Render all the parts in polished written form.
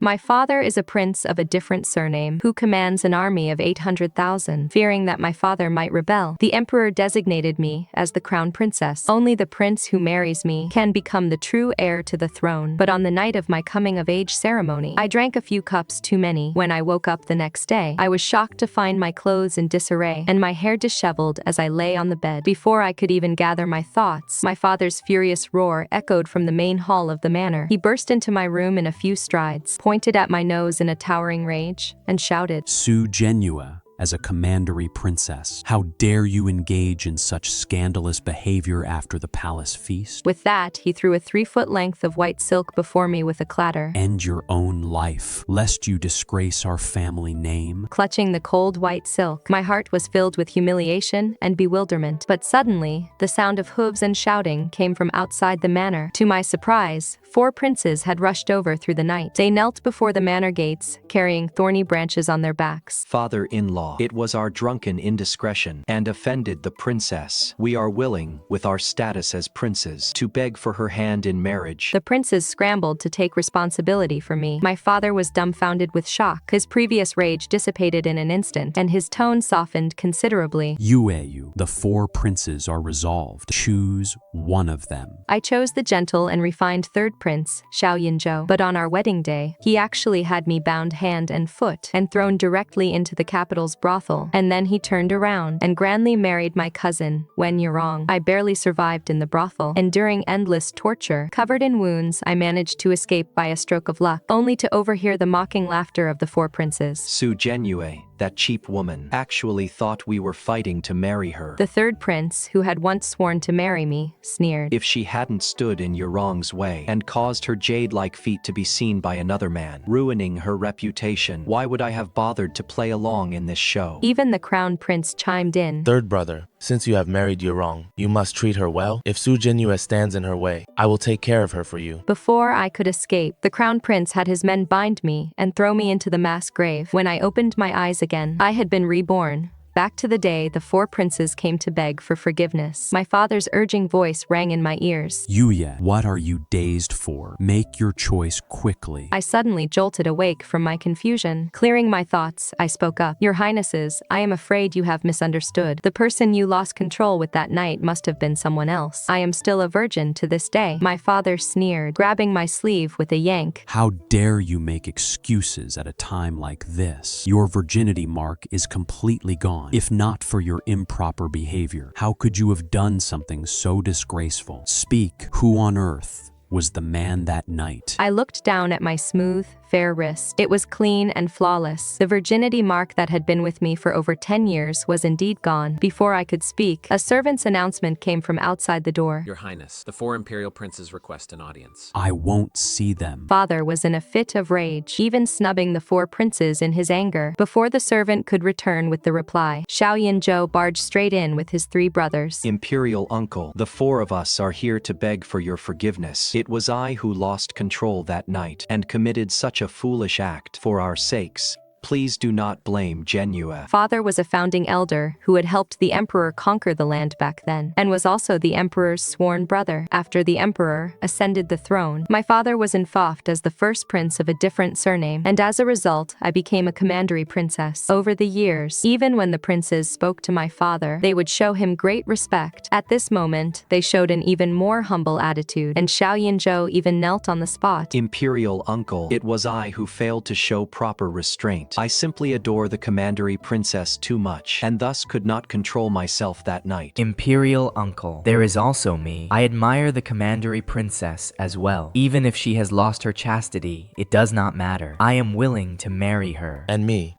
My father is a prince of a different surname who commands an army of 800,000. Fearing that my father might rebel, the emperor designated me as the crown princess. Only the prince who marries me can become the true heir to the throne. But on the night of my coming-of-age ceremony, I drank a few cups too many. When I woke up the next day, I was shocked to find my clothes in disarray and my hair disheveled as I lay on the bed. Before I could even gather my thoughts, my father's furious roar echoed from the main hall of the manor. He burst into my room in a few strides, pointed at my nose in a towering rage, and shouted, Su Zhenyue, as a commandery princess, how dare you engage in such scandalous behavior after the palace feast? With that, he threw a 3-foot length of white silk before me with a clatter. End your own life, lest you disgrace our family name. Clutching the cold white silk, my heart was filled with humiliation and bewilderment. But suddenly, the sound of hooves and shouting came from outside the manor. To my surprise, 4 princes had rushed over through the night. They knelt before the manor gates, carrying thorny branches on their backs. Father-in-law, it was our drunken indiscretion and offended the princess. We are willing, with our status as princes, to beg for her hand in marriage. The princes scrambled to take responsibility for me. My father was dumbfounded with shock. His previous rage dissipated in an instant, and his tone softened considerably. Yueyu, the 4 princes are resolved. Choose one of them. I chose the gentle and refined third prince, Xiao Yinzhou. But on our wedding day, he actually had me bound hand and foot and thrown directly into the capital's brothel. And then he turned around and grandly married my cousin, Wen Yurong. I barely survived in the brothel, and during endless torture, covered in wounds, I managed to escape by a stroke of luck, only to overhear the mocking laughter of the 4 princes. Su Zhenyue, that cheap woman, actually thought we were fighting to marry her. The third prince, who had once sworn to marry me, sneered. If she hadn't stood in Yurong's way and caused her jade-like feet to be seen by another man, ruining her reputation, why would I have bothered to play along in this show? Even the crown prince chimed in. Third brother, since you have married Yurong, you must treat her well. If Su Zhenyue stands in her way, I will take care of her for you. Before I could escape, the crown prince had his men bind me and throw me into the mass grave. When I opened my eyes again, I had been reborn. Back to the day the 4 princes came to beg for forgiveness. My father's urging voice rang in my ears. Yuye, what are you dazed for? Make your choice quickly. I suddenly jolted awake from my confusion. Clearing my thoughts, I spoke up. Your Highnesses, I am afraid you have misunderstood. The person you lost control with that night must have been someone else. I am still a virgin to this day. My father sneered, grabbing my sleeve with a yank. How dare you make excuses at a time like this? Your virginity mark is completely gone. If not for your improper behavior, how could you have done something so disgraceful? Speak, who on earth was the man that night? I looked down at my smooth, fair wrist. It was clean and flawless. The virginity mark that had been with me for over 10 years was indeed gone. Before I could speak, a servant's announcement came from outside the door. Your Highness, the 4 imperial princes request an audience. I won't see them. Father was in a fit of rage, even snubbing the 4 princes in his anger. Before the servant could return with the reply, Xiao Yinzhou barged straight in with his 3 brothers. Imperial uncle, the 4 of us are here to beg for your forgiveness. It was I who lost control that night and committed such a foolish act. For our sakes, please do not blame Zhenyue. Father was a founding elder who had helped the emperor conquer the land back then, and was also the emperor's sworn brother. After the emperor ascended the throne, my father was infamed as the first prince of a different surname, and as a result, I became a commandery princess. Over the years, even when the princes spoke to my father, they would show him great respect. At this moment, they showed an even more humble attitude, and Xiao Yinzhou even knelt on the spot. Imperial uncle, it was I who failed to show proper restraint. I simply adore the Commandery Princess too much, and thus could not control myself that night. Imperial uncle, there is also me. I admire the Commandery Princess as well. Even if she has lost her chastity, it does not matter. I am willing to marry her. And me.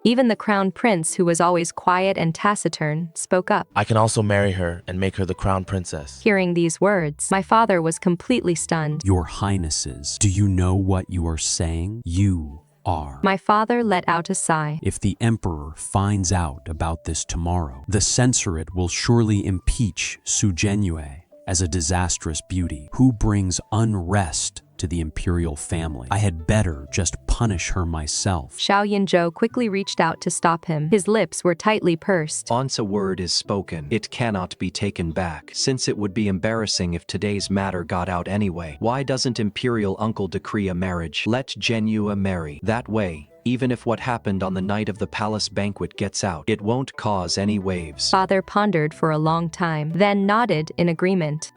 Even the crown prince, who was always quiet and taciturn, spoke up. I can also marry her and make her the crown princess. Hearing these words, my father was completely stunned. Your Highnesses, do you know what you are saying? You are. My father let out a sigh. If the emperor finds out about this tomorrow, the censorate will surely impeach Su Zhenyue as a disastrous beauty who brings unrest to the imperial family. I had better just punish her myself. Xiao Yinzhou quickly reached out to stop him. His lips were tightly pursed. Once a word is spoken, it cannot be taken back. Since it would be embarrassing if today's matter got out anyway, why doesn't Imperial Uncle decree a marriage? Let Zhenyue marry. That way, even if what happened on the night of the palace banquet gets out, it won't cause any waves. Father pondered for a long time, then nodded in agreement.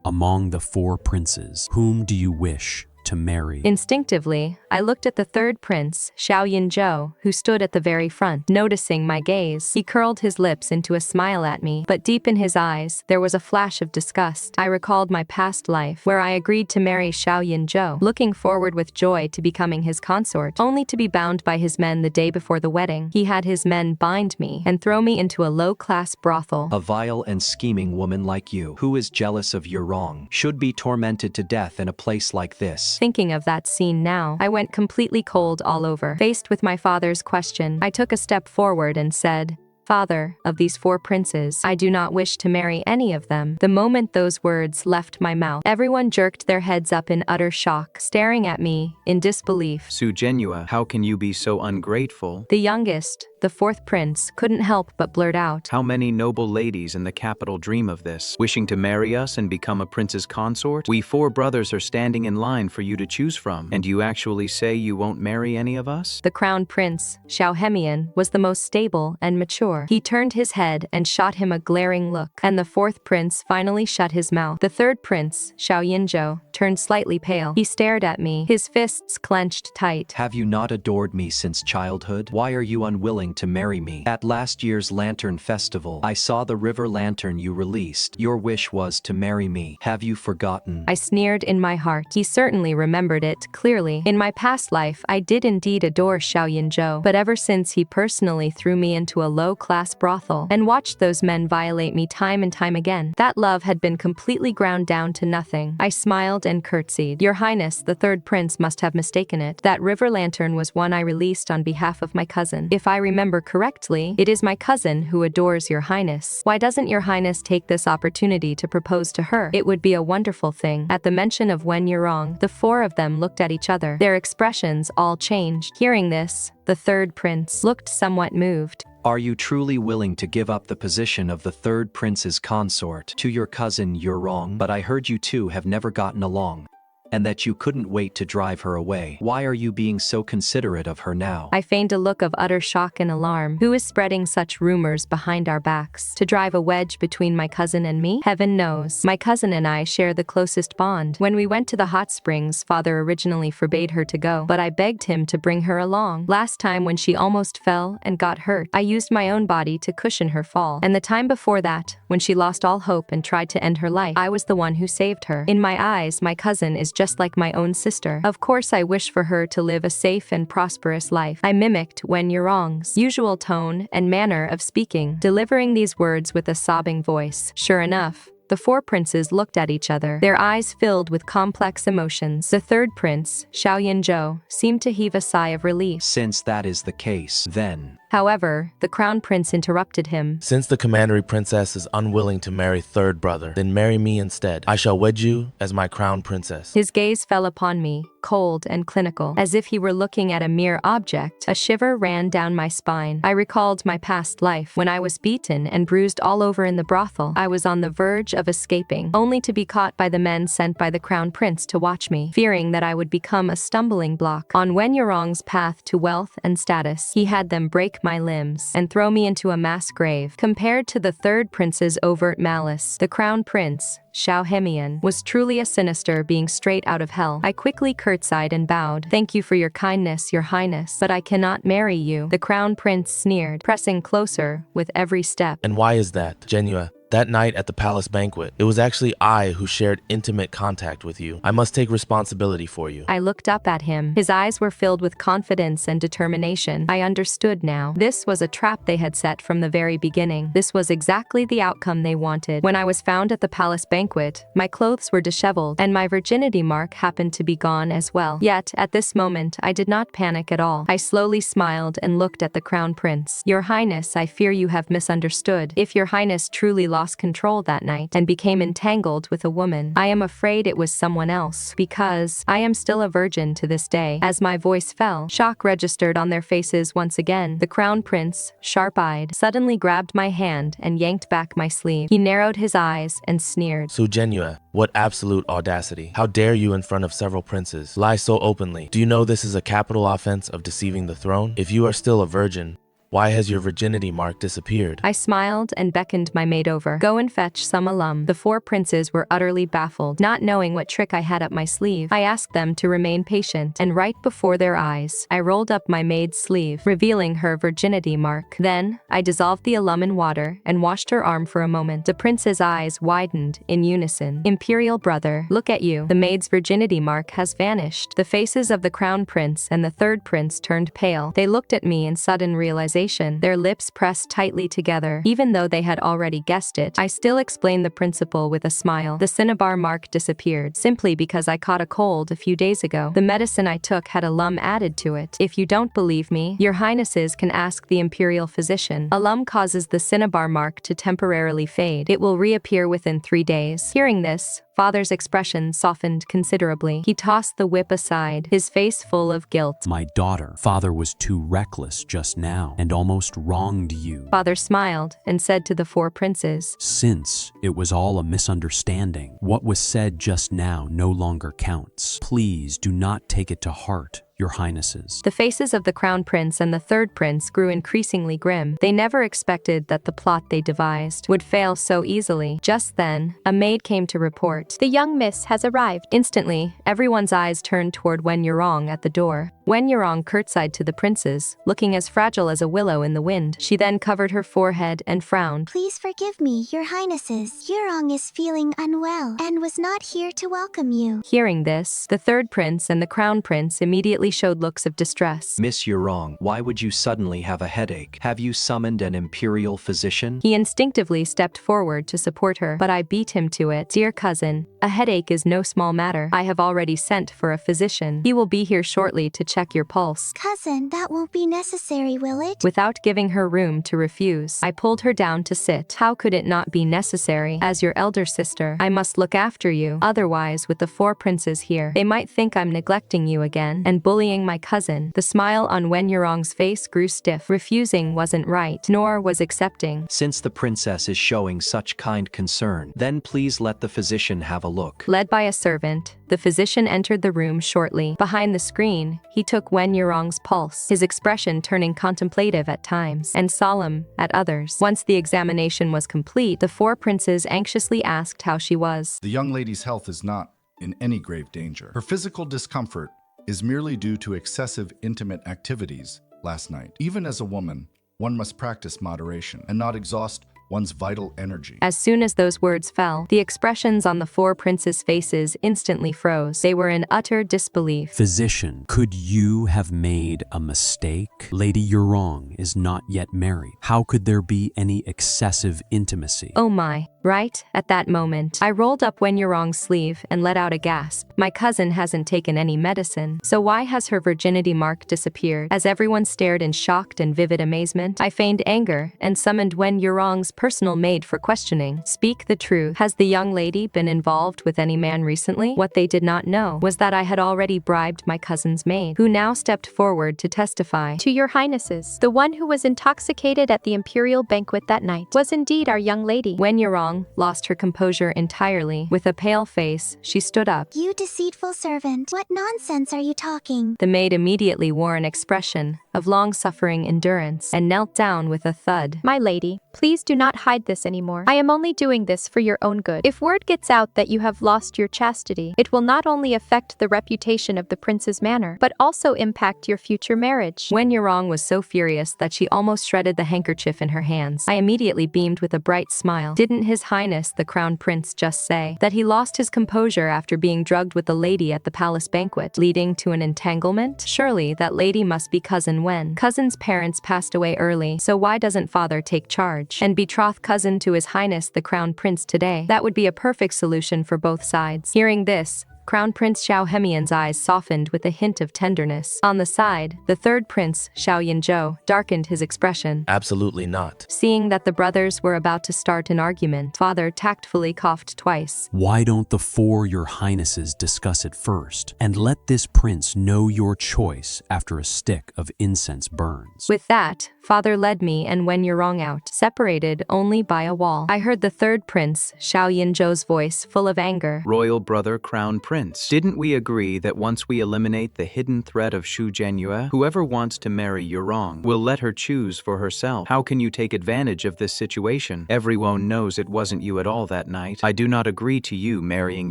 Among the 4 princes, whom do you wish to marry? Instinctively, I looked at the third prince, Xiao Yinzhou, who stood at the very front. Noticing my gaze, he curled his lips into a smile at me, but deep in his eyes, there was a flash of disgust. I recalled my past life, where I agreed to marry Xiao Yinzhou, looking forward with joy to becoming his consort, only to be bound by his men the day before the wedding. He had his men bind me and throw me into a low-class brothel. A vile and scheming woman like you, who is jealous of your wrong, should be tormented to death in a place like this. Thinking of that scene now, I went completely cold all over. Faced with my father's question, I took a step forward and said, "Father, of these 4 princes, I do not wish to marry any of them." The moment those words left my mouth, everyone jerked their heads up in utter shock, staring at me in disbelief. Su Zhenyue, how can you be so ungrateful? The youngest, the 4th prince, couldn't help but blurt out. How many noble ladies in the capital dream of this, wishing to marry us and become a prince's consort? We 4 brothers are standing in line for you to choose from, and you actually say you won't marry any of us? The crown prince, Xiao Hemian, was the most stable and mature. He turned his head and shot him a glaring look, and the 4th prince finally shut his mouth. The 3rd prince, Xiao Yinzhou, turned slightly pale. He stared at me, his fists clenched tight. Have you not adored me since childhood? Why are you unwilling to marry me? At last year's Lantern Festival, I saw the river lantern you released. Your wish was to marry me. Have you forgotten? I sneered in my heart. He certainly remembered it clearly. In my past life, I did indeed adore Xiao Yinzhou, but ever since he personally threw me into a low-class brothel and watched those men violate me time and time again, that love had been completely ground down to nothing. I smiled and curtsied. Your Highness, the 3rd prince must have mistaken it. That river lantern was one I released on behalf of my cousin. If I remember correctly, it is my cousin who adores your Highness. Why doesn't your Highness take this opportunity to propose to her? It would be a wonderful thing. At the mention of Wen Yurong, the 4 of them looked at each other. Their expressions all changed. Hearing this, the 3rd prince looked somewhat moved. Are you truly willing to give up the position of the 3rd prince's consort to your cousin Yurong? But I heard you 2 have never gotten along, and that you couldn't wait to drive her away. Why are you being so considerate of her now? I feigned a look of utter shock and alarm. Who is spreading such rumors behind our backs to drive a wedge between my cousin and me? Heaven knows, my cousin and I share the closest bond. When we went to the hot springs, father originally forbade her to go, but I begged him to bring her along. Last time when she almost fell and got hurt, I used my own body to cushion her fall. And the time before that, when she lost all hope and tried to end her life, I was the one who saved her. In my eyes, my cousin is just like my own sister. Of course I wish for her to live a safe and prosperous life. I mimicked Wen Yurong's usual tone and manner of speaking, delivering these words with a sobbing voice. Sure enough, the 4 princes looked at each other, their eyes filled with complex emotions. The 3rd prince, Xiao Yinzhou, seemed to heave a sigh of relief. Since that is the case, then... However, the crown prince interrupted him. Since the Commandery Princess is unwilling to marry 3rd brother, then marry me instead. I shall wed you as my crown princess. His gaze fell upon me, cold and clinical, as if he were looking at a mere object. A shiver ran down my spine. I recalled my past life, when I was beaten and bruised all over in the brothel. I was on the verge of escaping, only to be caught by the men sent by the crown prince to watch me, fearing that I would become a stumbling block on Wen Yurong's path to wealth and status. He had them break my limbs and throw me into a mass grave. Compared to the 3rd prince's overt malice, the crown prince, Xiao Hemian, was truly a sinister being straight out of hell. I quickly curtsied and bowed. Thank you for your kindness, your highness, but I cannot marry you. The crown prince sneered, pressing closer with every step. And why is that, Zhenyue? That night at the palace banquet, it was actually I who shared intimate contact with you. I must take responsibility for you. I looked up at him. His eyes were filled with confidence and determination. I understood now. This was a trap they had set from the very beginning. This was exactly the outcome they wanted. When I was found at the palace banquet, my clothes were disheveled, and my virginity mark happened to be gone as well. Yet, at this moment, I did not panic at all. I slowly smiled and looked at the crown prince. Your Highness, I fear you have misunderstood. If your Highness truly lost lost control that night and became entangled with a woman. I am afraid it was someone else, because I am still a virgin to this day. As my voice fell, shock registered on their faces once again. The crown prince, sharp-eyed, suddenly grabbed my hand and yanked back my sleeve. He narrowed his eyes and sneered. Su Zhenyue, what absolute audacity. How dare you in front of several princes lie so openly? Do you know this is a capital offense of deceiving the throne? If you are still a virgin, why has your virginity mark disappeared? I smiled and beckoned my maid over. Go and fetch some alum. The four princes were utterly baffled, not knowing what trick I had up my sleeve. I asked them to remain patient, and right before their eyes, I rolled up my maid's sleeve, revealing her virginity mark. Then, I dissolved the alum in water and washed her arm for a moment. The prince's eyes widened in unison. Imperial brother, look at you. The maid's virginity mark has vanished. The faces of the crown prince and the third prince turned pale. They looked at me in sudden realization. Their lips pressed tightly together. Even though they had already guessed it, I still explained the principle with a smile. The cinnabar mark disappeared simply because I caught a cold a few days ago. The medicine I took had alum added to it. If you don't believe me, your highnesses can ask the imperial physician. Alum causes the cinnabar mark to temporarily fade. It will reappear within 3 days. Hearing this, Father's expression softened considerably. He tossed the whip aside, his face full of guilt. My daughter, father was too reckless just now and almost wronged you. Father smiled and said to the four princes, Since it was all a misunderstanding, what was said just now no longer counts. Please do not take it to heart, your highnesses. The faces of the crown prince and the third prince grew increasingly grim. They never expected that the plot they devised would fail so easily. Just then, a maid came to report. The young miss has arrived. Instantly, everyone's eyes turned toward Wen Yurong at the door. Wen Yurong curtsied to the princes, looking as fragile as a willow in the wind. She then covered her forehead and frowned. Please forgive me, your highnesses. Yurong is feeling unwell and was not here to welcome you. Hearing this, the third prince and the crown prince immediately showed looks of distress. Miss Yurong, why would you suddenly have a headache? Have you summoned an imperial physician? He instinctively stepped forward to support her, but I beat him to it. Dear cousin, a headache is no small matter. I have already sent for a physician. He will be here shortly to check your pulse. Cousin, that won't be necessary, will it? Without giving her room to refuse, I pulled her down to sit. How could it not be necessary? As your elder sister, I must look after you. Otherwise, with the four princes here, they might think I'm neglecting you again and bullying my cousin. The smile on Wen Yurong's face grew stiff. Refusing wasn't right, nor was accepting. Since the princess is showing such kind concern, then please let the physician have a look. Led by a servant, the physician entered the room shortly. Behind the screen, he took Wen Yurong's pulse, his expression turning contemplative at times and solemn at others. Once the examination was complete, the four princes anxiously asked how she was. The young lady's health is not in any grave danger. Her physical discomfort is merely due to excessive intimate activities last night. Even as a woman, one must practice moderation and not exhaust one's vital energy. As soon as those words fell, the expressions on the four princes' faces instantly froze. They were in utter disbelief. Physician, could you have made a mistake? Lady Yurong is not yet married. How could there be any excessive intimacy? Oh my. Right at that moment, I rolled up Wen Yurong's sleeve and let out a gasp. My cousin hasn't taken any medicine, so why has her virginity mark disappeared? As everyone stared in shocked and vivid amazement, I feigned anger and summoned Wen Yurong's personal maid for questioning. Speak the truth. Has the young lady been involved with any man recently? What they did not know was that I had already bribed my cousin's maid, who now stepped forward to testify. To your highnesses, the one who was intoxicated at the imperial banquet that night was indeed our young lady. Wen Yurong lost her composure entirely. With a pale face, she stood up. You deceitful servant, what nonsense are you talking? The maid immediately wore an expression of long-suffering endurance and knelt down with a thud. My lady, please do not hide this anymore. I am only doing this for your own good. If word gets out that you have lost your chastity, it will not only affect the reputation of the prince's manor, but also impact your future marriage. Wen Yurong was so furious that she almost shredded the handkerchief in her hands. I immediately beamed with a bright smile. Didn't His Highness the Crown Prince just say that he lost his composure after being drugged with the lady at the palace banquet, leading to an entanglement? Surely that lady must be Cousin Wen. Cousin's parents passed away early, so why doesn't father take charge and betroth cousin to His Highness the Crown Prince today? That would be a perfect solution for both sides. Hearing this, Crown Prince Xiao Hemian's eyes softened with a hint of tenderness. On the side, the third prince, Xiao Yinzhou, darkened his expression. Absolutely not. Seeing that the brothers were about to start an argument, father tactfully coughed twice. Why don't the four your highnesses discuss it first, and let this prince know your choice after a stick of incense burns? With that, father led me and Wen Yurong out, separated only by a wall. I heard the third prince, Xiao Yinzhou's voice full of anger. Royal brother Crown Prince, didn't we agree that once we eliminate the hidden threat of Su Zhenyue, whoever wants to marry Yurong will let her choose for herself? How can you take advantage of this situation? Everyone knows it wasn't you at all that night. I do not agree to you marrying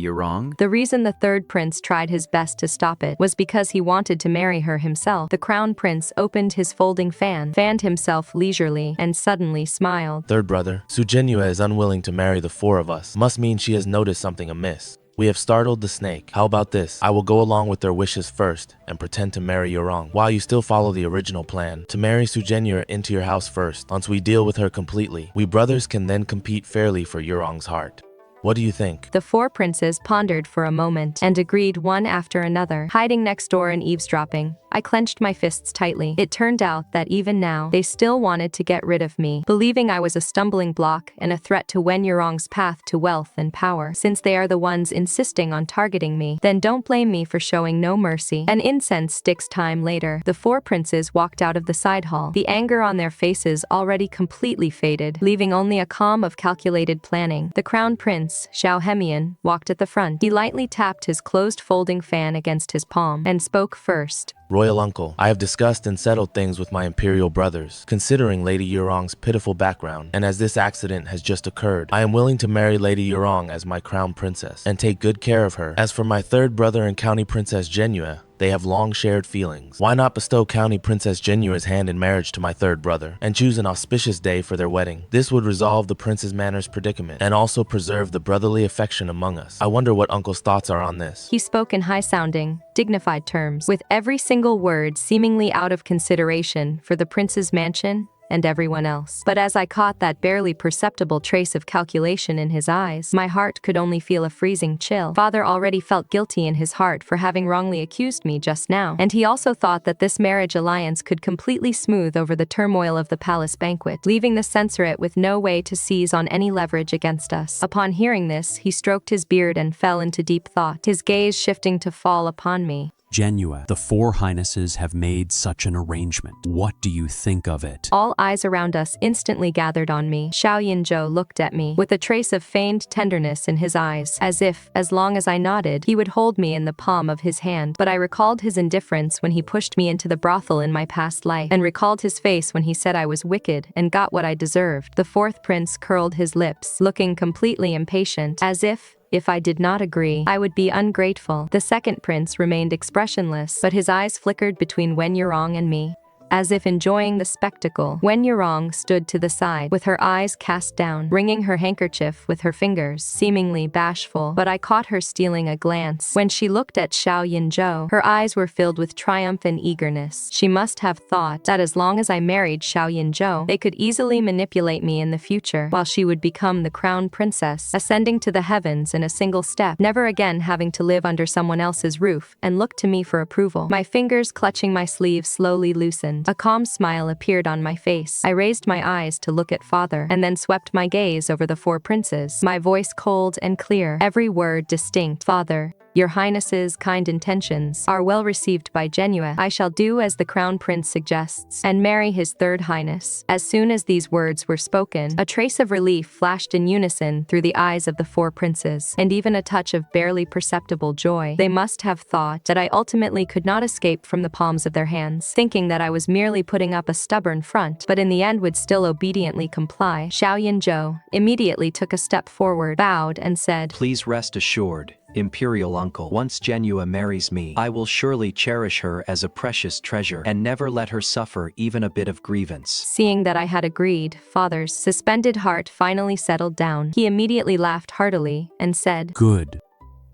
Yurong. The reason the third prince tried his best to stop it was because he wanted to marry her himself. The crown prince opened his folding fan, fanned himself leisurely, and suddenly smiled. Third brother, Su Zhenyue is unwilling to marry the four of us. Must mean she has noticed something amiss. We have startled the snake. How about this? I will go along with their wishes first and pretend to marry Yurong, while you still follow the original plan, to marry Su Zhenyue into your house first. Once we deal with her completely, we brothers can then compete fairly for Yurong's heart. What do you think? The four princes pondered for a moment and agreed one after another. Hiding next door and eavesdropping, I clenched my fists tightly. It turned out that even now, they still wanted to get rid of me, believing I was a stumbling block and a threat to Wen Yurong's path to wealth and power. Since they are the ones insisting on targeting me, then don't blame me for showing no mercy. An incense sticks time later. The four princes walked out of the side hall, the anger on their faces already completely faded, leaving only a calm of calculated planning. The crown prince, Xiao Hemian, walked at the front. He lightly tapped his closed folding fan against his palm and spoke first. Royal uncle, I have discussed and settled things with my imperial brothers. Considering Lady Yurong's pitiful background, and as this accident has just occurred, I am willing to marry Lady Yurong as my crown princess and take good care of her. As for my third brother and County Princess Zhenyue, they have long shared feelings. Why not bestow County Princess Zhenyue's hand in marriage to my third brother and choose an auspicious day for their wedding? This would resolve the Princess Manor's predicament and also preserve the brotherly affection among us. I wonder what Uncle's thoughts are on this. He spoke in high-sounding, dignified terms, with every single word seemingly out of consideration for the prince's mansion and everyone else. But as I caught that barely perceptible trace of calculation in his eyes, my heart could only feel a freezing chill. Father already felt guilty in his heart for having wrongly accused me just now, and he also thought that this marriage alliance could completely smooth over the turmoil of the palace banquet, leaving the censorate with no way to seize on any leverage against us. Upon hearing this, he stroked his beard and fell into deep thought, his gaze shifting to fall upon me. Zhenyue, the four highnesses have made such an arrangement. What do you think of it? All eyes around us instantly gathered on me. Xiao Yinzhou looked at me with a trace of feigned tenderness in his eyes, as if, as long as I nodded, he would hold me in the palm of his hand. But I recalled his indifference when he pushed me into the brothel in my past life, and recalled his face when he said I was wicked and got what I deserved. The fourth prince curled his lips, looking completely impatient, as if I did not agree, I would be ungrateful. The second prince remained expressionless, but his eyes flickered between Wen Yurong and me. As if enjoying the spectacle, Wen Yurong stood to the side, with her eyes cast down, wringing her handkerchief with her fingers, seemingly bashful, but I caught her stealing a glance. When she looked at Xiao Yinzhou, her eyes were filled with triumph and eagerness. She must have thought that as long as I married Xiao Yinzhou, they could easily manipulate me in the future, while she would become the crown princess, ascending to the heavens in a single step, never again having to live under someone else's roof, and look to me for approval. My fingers clutching my sleeve slowly loosened. A calm smile appeared on my face. I raised my eyes to look at father, and then swept my gaze over the four princes, my voice cold and clear, every word distinct. Father, Your Highness's kind intentions are well received by Zhenyue. I shall do as the Crown Prince suggests, and marry his third highness. As soon as these words were spoken, a trace of relief flashed in unison through the eyes of the four princes, and even a touch of barely perceptible joy. They must have thought that I ultimately could not escape from the palms of their hands, thinking that I was merely putting up a stubborn front, but in the end would still obediently comply. Xiao Yinzhou immediately took a step forward, bowed, and said, Please rest assured, Imperial Uncle, once Zhenyue marries me, I will surely cherish her as a precious treasure and never let her suffer even a bit of grievance. Seeing that I had agreed, father's suspended heart finally settled down. He immediately laughed heartily and said, Good.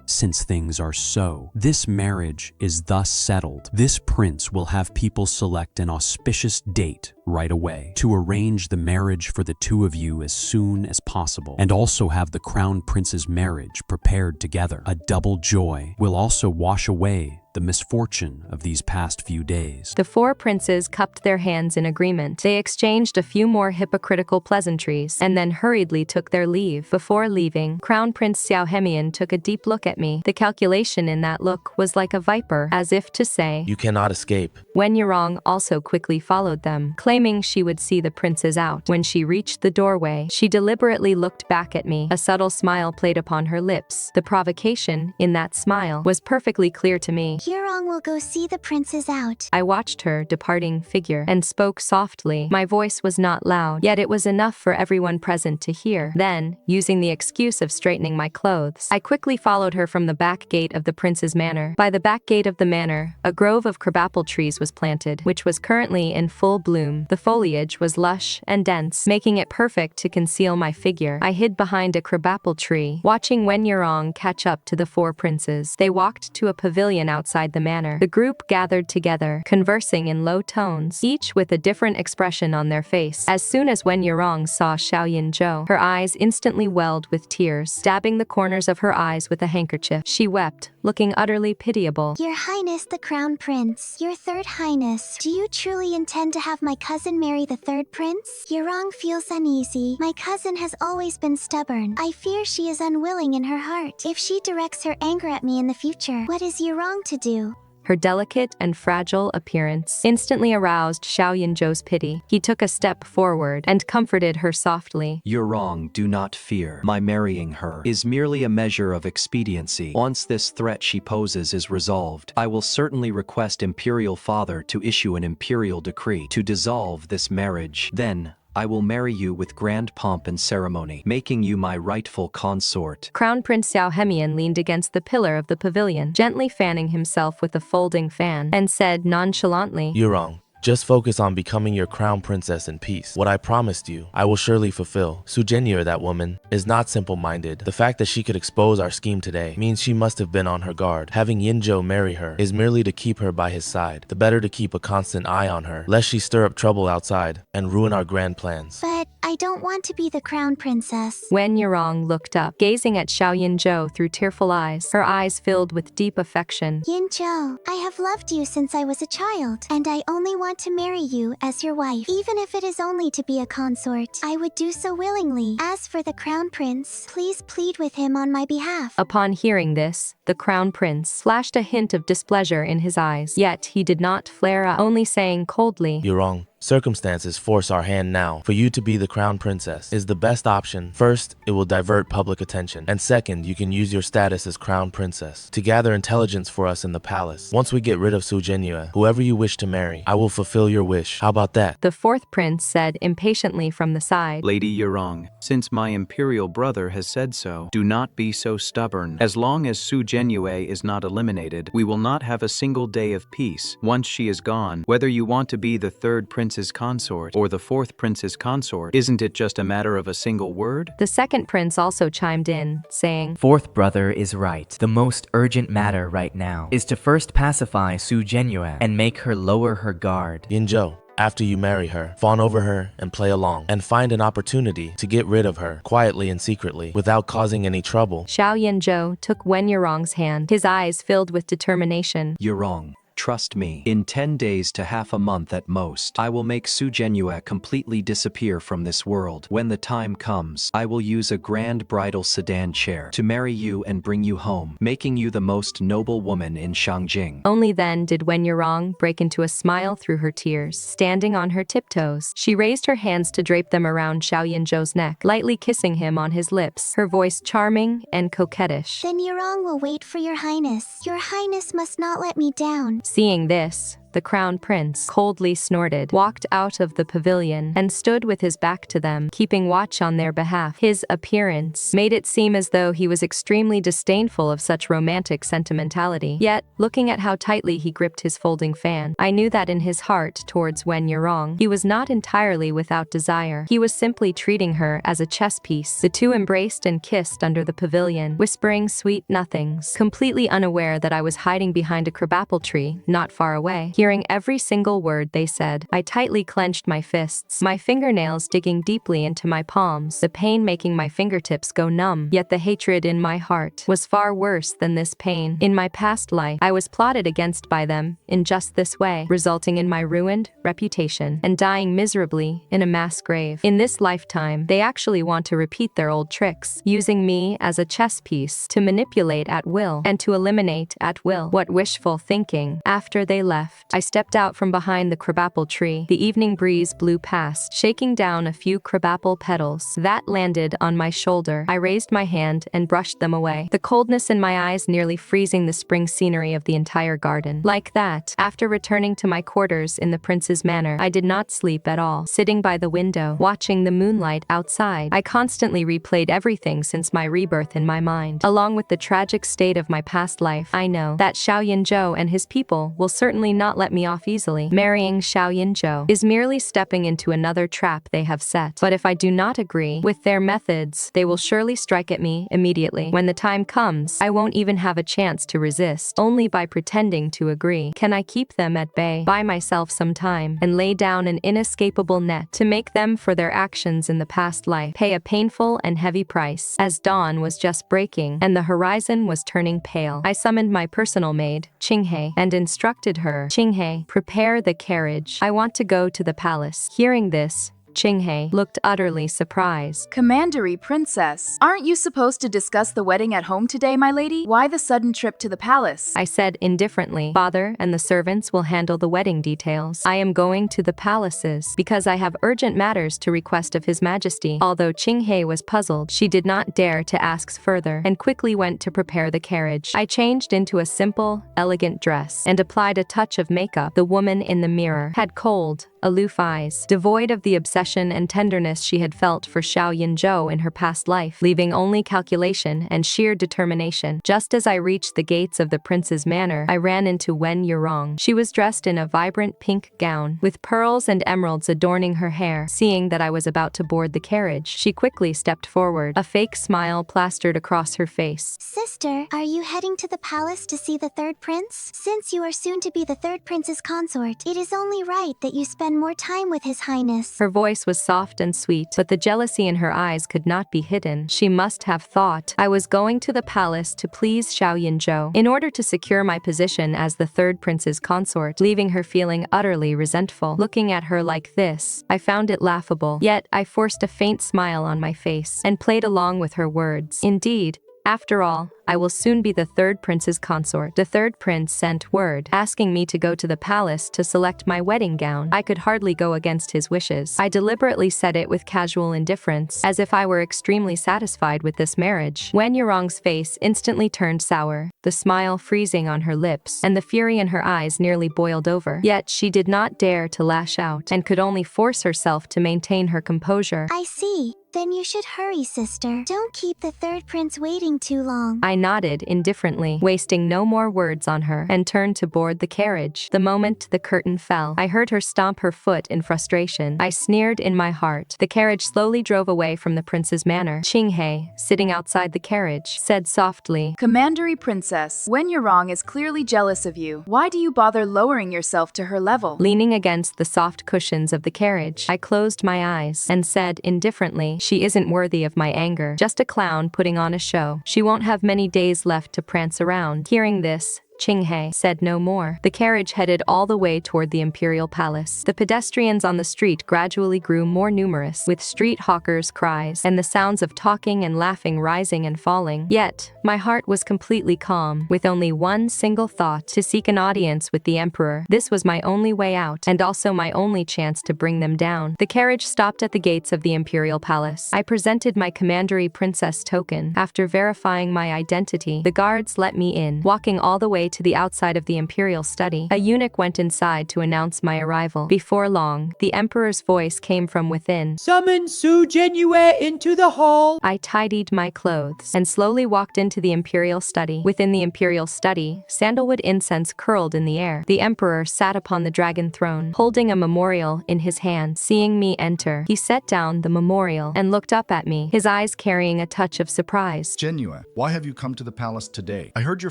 Since things are so, this marriage is thus settled. This prince will have people select an auspicious date right away, to arrange the marriage for the two of you as soon as possible, and also have the crown prince's marriage prepared together. A double joy will also wash away the misfortune of these past few days. The four princes cupped their hands in agreement. They exchanged a few more hypocritical pleasantries and then hurriedly took their leave. Before leaving, Crown Prince Xiao Yinzhou took a deep look at me. The calculation in that look was like a viper, as if to say, You cannot escape. Wen Yurong also quickly followed them, claiming she would see the princes out. When she reached the doorway, she deliberately looked back at me. A subtle smile played upon her lips. The provocation in that smile was perfectly clear to me. Yurong will go see the princes out. I watched her departing figure and spoke softly. My voice was not loud, yet it was enough for everyone present to hear. Then, using the excuse of straightening my clothes, I quickly followed her from the back gate of the prince's manor. By the back gate of the manor, a grove of crabapple trees was planted, which was currently in full bloom. The foliage was lush and dense, making it perfect to conceal my figure. I hid behind a crabapple tree, watching Wen Yurong catch up to the four princes. They walked to a pavilion outside the manor. The group gathered together, conversing in low tones, each with a different expression on their face. As soon as Wen Yurong saw Xiao Yinzhou, her eyes instantly welled with tears, dabbing the corners of her eyes with a handkerchief. She wept, looking utterly pitiable. Your Highness the Crown Prince, your Third Highness, do you truly intend to have my cousin marry the third prince? Yurong feels uneasy. My cousin has always been stubborn. I fear she is unwilling in her heart. If she directs her anger at me in the future, what is Yurong to do? Her delicate and fragile appearance instantly aroused Xiao Yinzhou's pity. He took a step forward and comforted her softly. You're wrong, do not fear. My marrying her is merely a measure of expediency. Once this threat she poses is resolved, I will certainly request Imperial Father to issue an imperial decree to dissolve this marriage. Then, I will marry you with grand pomp and ceremony, making you my rightful consort. Crown Prince Xiao Yinzhou leaned against the pillar of the pavilion, gently fanning himself with a folding fan, and said nonchalantly, Yurong, just focus on becoming your crown princess in peace. What I promised you, I will surely fulfill. Su Zhenyue, that woman, is not simple-minded. The fact that she could expose our scheme today means she must have been on her guard. Having Yinzhou marry her is merely to keep her by his side. The better to keep a constant eye on her, lest she stir up trouble outside and ruin our grand plans. But I don't want to be the crown princess. Wen Yurong looked up, gazing at Xiao Yinzhou through tearful eyes, her eyes filled with deep affection. Yinzhou, I have loved you since I was a child, and I only want to marry you as your wife. Even if it is only to be a consort, I would do so willingly. As for the crown prince, please plead with him on my behalf. Upon hearing this, the crown prince flashed a hint of displeasure in his eyes, yet he did not flare up, only saying coldly, Yurong, circumstances force our hand now. For you to be the crown princess is the best option. First, it will divert public attention. And second, you can use your status as crown princess to gather intelligence for us in the palace. Once we get rid of Su Zhenyue, whoever you wish to marry, I will fulfill your wish. How about that? The fourth prince said impatiently from the side. Lady Yurong, since my imperial brother has said so, do not be so stubborn. As long as Su Zhenyue is not eliminated, we will not have a single day of peace. Once she is gone, whether you want to be the third prince's consort or the fourth prince's consort, isn't it just a matter of a single word? The second prince also chimed in, saying, Fourth brother is right. The most urgent matter right now is to first pacify Su Zhenyue and make her lower her guard. Yinzhou, after you marry her, fawn over her and play along, and find an opportunity to get rid of her, quietly and secretly, without causing any trouble. Xiao Yinzhou took Wen Yurong's hand, his eyes filled with determination. You're wrong. Trust me, in 10 days to half a month at most, I will make Su Zhenyue completely disappear from this world. When the time comes, I will use a grand bridal sedan chair to marry you and bring you home, making you the most noble woman in Shangjing. Only then did Wen Yurong break into a smile through her tears. Standing on her tiptoes, she raised her hands to drape them around Xiao Yinzhou's neck, lightly kissing him on his lips, her voice charming and coquettish. Then Yurong will wait for your highness. Your highness must not let me down. Seeing this, the crown prince coldly snorted, walked out of the pavilion, and stood with his back to them, keeping watch on their behalf. His appearance made it seem as though he was extremely disdainful of such romantic sentimentality. Yet, looking at how tightly he gripped his folding fan, I knew that in his heart towards Wen Yurong, he was not entirely without desire. He was simply treating her as a chess piece. The two embraced and kissed under the pavilion, whispering sweet nothings, completely unaware that I was hiding behind a crabapple tree, not far away. Hearing every single word they said, I tightly clenched my fists, my fingernails digging deeply into my palms, the pain making my fingertips go numb. Yet the hatred in my heart was far worse than this pain. In my past life, I was plotted against by them in just this way, resulting in my ruined reputation and dying miserably in a mass grave. In this lifetime, they actually want to repeat their old tricks, using me as a chess piece to manipulate at will and to eliminate at will. What wishful thinking. After they left, I stepped out from behind the crabapple tree. The evening breeze blew past, shaking down a few crabapple petals that landed on my shoulder. I raised my hand and brushed them away, the coldness in my eyes nearly freezing the spring scenery of the entire garden. Like that, after returning to my quarters in the prince's manor, I did not sleep at all. Sitting by the window, watching the moonlight outside, I constantly replayed everything since my rebirth in my mind. Along with the tragic state of my past life, I know that Xiao Yinzhou and his people will certainly not let me off easily. Marrying Xiao Yinzhou is merely stepping into another trap they have set. But if I do not agree with their methods, they will surely strike at me immediately. When the time comes, I won't even have a chance to resist. Only by pretending to agree can I keep them at bay, buy myself some time, and lay down an inescapable net to make them, for their actions in the past life, pay a painful and heavy price. As dawn was just breaking and the horizon was turning pale, I summoned my personal maid, Qinghe, and instructed her, Qinghe, prepare the carriage. I want to go to the palace. Hearing this, Qinghe looked utterly surprised. Commandery Princess, aren't you supposed to discuss the wedding at home today, my lady? Why the sudden trip to the palace? I said indifferently. Father and the servants will handle the wedding details. I am going to the palaces because I have urgent matters to request of His Majesty. Although Qinghe was puzzled, she did not dare to ask further and quickly went to prepare the carriage. I changed into a simple, elegant dress and applied a touch of makeup. The woman in the mirror had cold, aloof eyes, devoid of the obsession and tenderness she had felt for Xiao Yinzhou in her past life, leaving only calculation and sheer determination. Just as I reached the gates of the prince's manor, I ran into Wen Yurong. She was dressed in a vibrant pink gown, with pearls and emeralds adorning her hair. Seeing that I was about to board the carriage, she quickly stepped forward, a fake smile plastered across her face. Sister, are you heading to the palace to see the third prince? Since you are soon to be the third prince's consort, it is only right that you spend more time with His Highness. Her voice was soft and sweet, but the jealousy in her eyes could not be hidden. She must have thought I was going to the palace to please Xiao Yinzhou in order to secure my position as the third prince's consort, leaving her feeling utterly resentful. Looking at her like this, I found it laughable, yet I forced a faint smile on my face and played along with her words. Indeed, after all, I will soon be the third prince's consort. The third prince sent word, asking me to go to the palace to select my wedding gown. I could hardly go against his wishes. I deliberately said it with casual indifference, as if I were extremely satisfied with this marriage. Wen Yurong's face instantly turned sour, the smile freezing on her lips, and the fury in her eyes nearly boiled over. Yet she did not dare to lash out, and could only force herself to maintain her composure. I see. Then you should hurry, sister. Don't keep the third prince waiting too long. I nodded indifferently, wasting no more words on her, and turned to board the carriage. The moment the curtain fell, I heard her stomp her foot in frustration. I sneered in my heart. The carriage slowly drove away from the prince's manor. Qinghe, sitting outside the carriage, said softly, Commandery Princess, Wen Yurong is clearly jealous of you. Why do you bother lowering yourself to her level? Leaning against the soft cushions of the carriage, I closed my eyes and said indifferently, she isn't worthy of my anger. Just a clown putting on a show. She won't have many days left to prance around. Hearing this, Qinghe said no more. The carriage headed all the way toward the imperial palace. The pedestrians on the street gradually grew more numerous, with street hawkers' cries and the sounds of talking and laughing rising and falling. Yet, my heart was completely calm, with only one single thought: to seek an audience with the emperor. This was my only way out, and also my only chance to bring them down. The carriage stopped at the gates of the imperial palace. I presented my Commandery Princess token. After verifying my identity, the guards let me in, walking all the way to the outside of the imperial study. A eunuch went inside to announce my arrival. Before long, the emperor's voice came from within. Summon Su Zhenyue into the hall. I tidied my clothes and slowly walked into the imperial study. Within the imperial study, sandalwood incense curled in the air. The emperor sat upon the dragon throne, holding a memorial in his hand. Seeing me enter, he set down the memorial and looked up at me, his eyes carrying a touch of surprise. Zhenyue, why have you come to the palace today? I heard your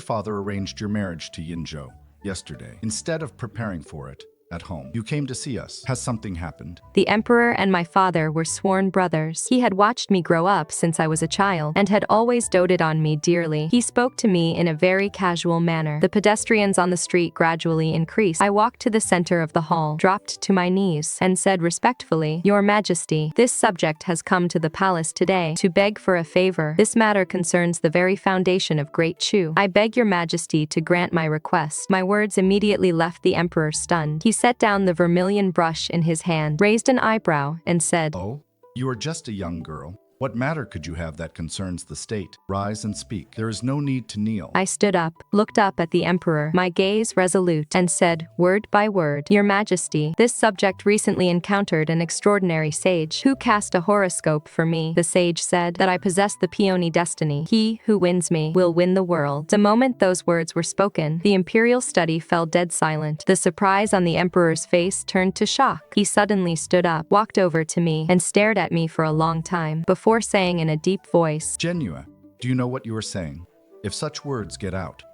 father arranged your marriage to Yinzhou. yesterday. Instead of preparing for it at home, you came to see us. Has something happened? The emperor and my father were sworn brothers. He had watched me grow up since I was a child and had always doted on me dearly. He spoke to me in a very casual manner. The pedestrians on the street gradually increased. I walked to the center of the hall, dropped to my knees, and said respectfully, "Your Majesty, this subject has come to the palace today to beg for a favor. This matter concerns the very foundation of Great Chu. I beg your Majesty to grant my request." My words immediately left the emperor stunned. He set down the vermilion brush in his hand, raised an eyebrow, and said, "Oh, you are just a young girl. What matter could you have that concerns the state? Rise and speak. There is no need to kneel." I stood up, looked up at the emperor, my gaze resolute, and said, word by word, "Your Majesty, this subject recently encountered an extraordinary sage who cast a horoscope for me. The sage said that I possess the peony destiny. He who wins me will win the world." The moment those words were spoken, the imperial study fell dead silent. The surprise on the emperor's face turned to shock. He suddenly stood up, walked over to me, and stared at me for a long time before saying in a deep voice, "Zhenyue, do you know what you are saying? If such words get out,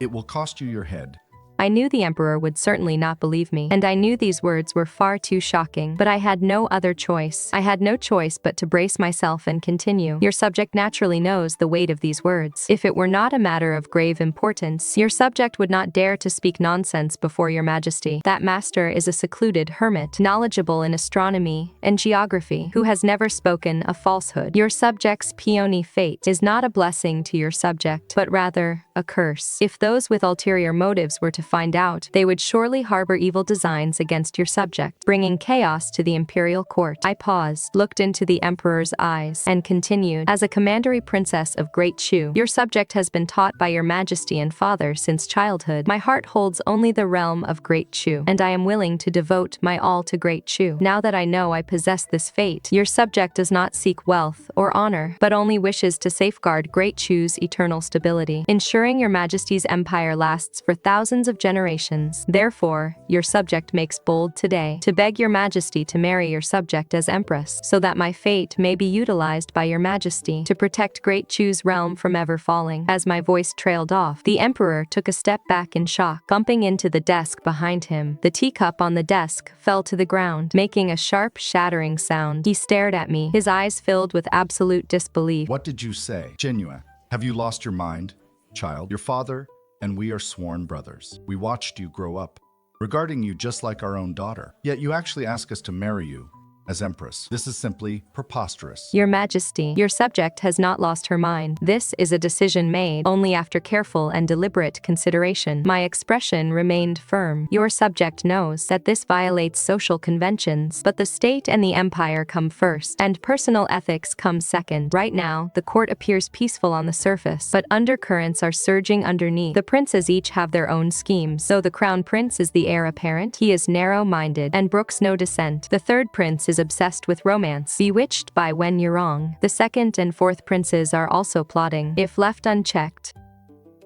it will cost you your head." I knew the emperor would certainly not believe me, and I knew these words were far too shocking, but I had no other choice. I had no choice but to brace myself and continue. "Your subject naturally knows the weight of these words. If it were not a matter of grave importance, your subject would not dare to speak nonsense before your Majesty. That master is a secluded hermit, knowledgeable in astronomy and geography, who has never spoken a falsehood. Your subject's peony fate is not a blessing to your subject, but rather a curse. If those with ulterior motives were to find out, they would surely harbor evil designs against your subject, bringing chaos to the imperial court." I paused, looked into the emperor's eyes, and continued, "As a Commandery Princess of Great Chu, your subject has been taught by your Majesty and father since childhood. My heart holds only the realm of Great Chu, and I am willing to devote my all to Great Chu. Now that I know I possess this fate, your subject does not seek wealth or honor, but only wishes to safeguard Great Chu's eternal stability, ensuring your Majesty's empire lasts for thousands of generations. Therefore, your subject makes bold today to beg your Majesty to marry your subject as Empress, so that my fate may be utilized by your Majesty to protect Great Chu's realm from ever falling." As my voice trailed off, the emperor took a step back in shock, bumping into the desk behind him. The teacup on the desk fell to the ground, making a sharp, shattering sound. He stared at me, his eyes filled with absolute disbelief. "What did you say? Zhenyue, have you lost your mind? Child, your father and we are sworn brothers. We watched you grow up, regarding you just like our own daughter. Yet you actually ask us to marry you as Empress. This is simply preposterous." "Your Majesty, your subject has not lost her mind. This is a decision made only after careful and deliberate consideration." My expression remained firm. "Your subject knows that this violates social conventions, but the state and the empire come first, and personal ethics come second. Right now, the court appears peaceful on the surface, but undercurrents are surging underneath. The princes each have their own schemes. Though the crown prince is the heir apparent, he is narrow-minded and brooks no dissent. The third prince is obsessed with romance, bewitched by Wen Yurong. The second and fourth princes are also plotting. If left unchecked,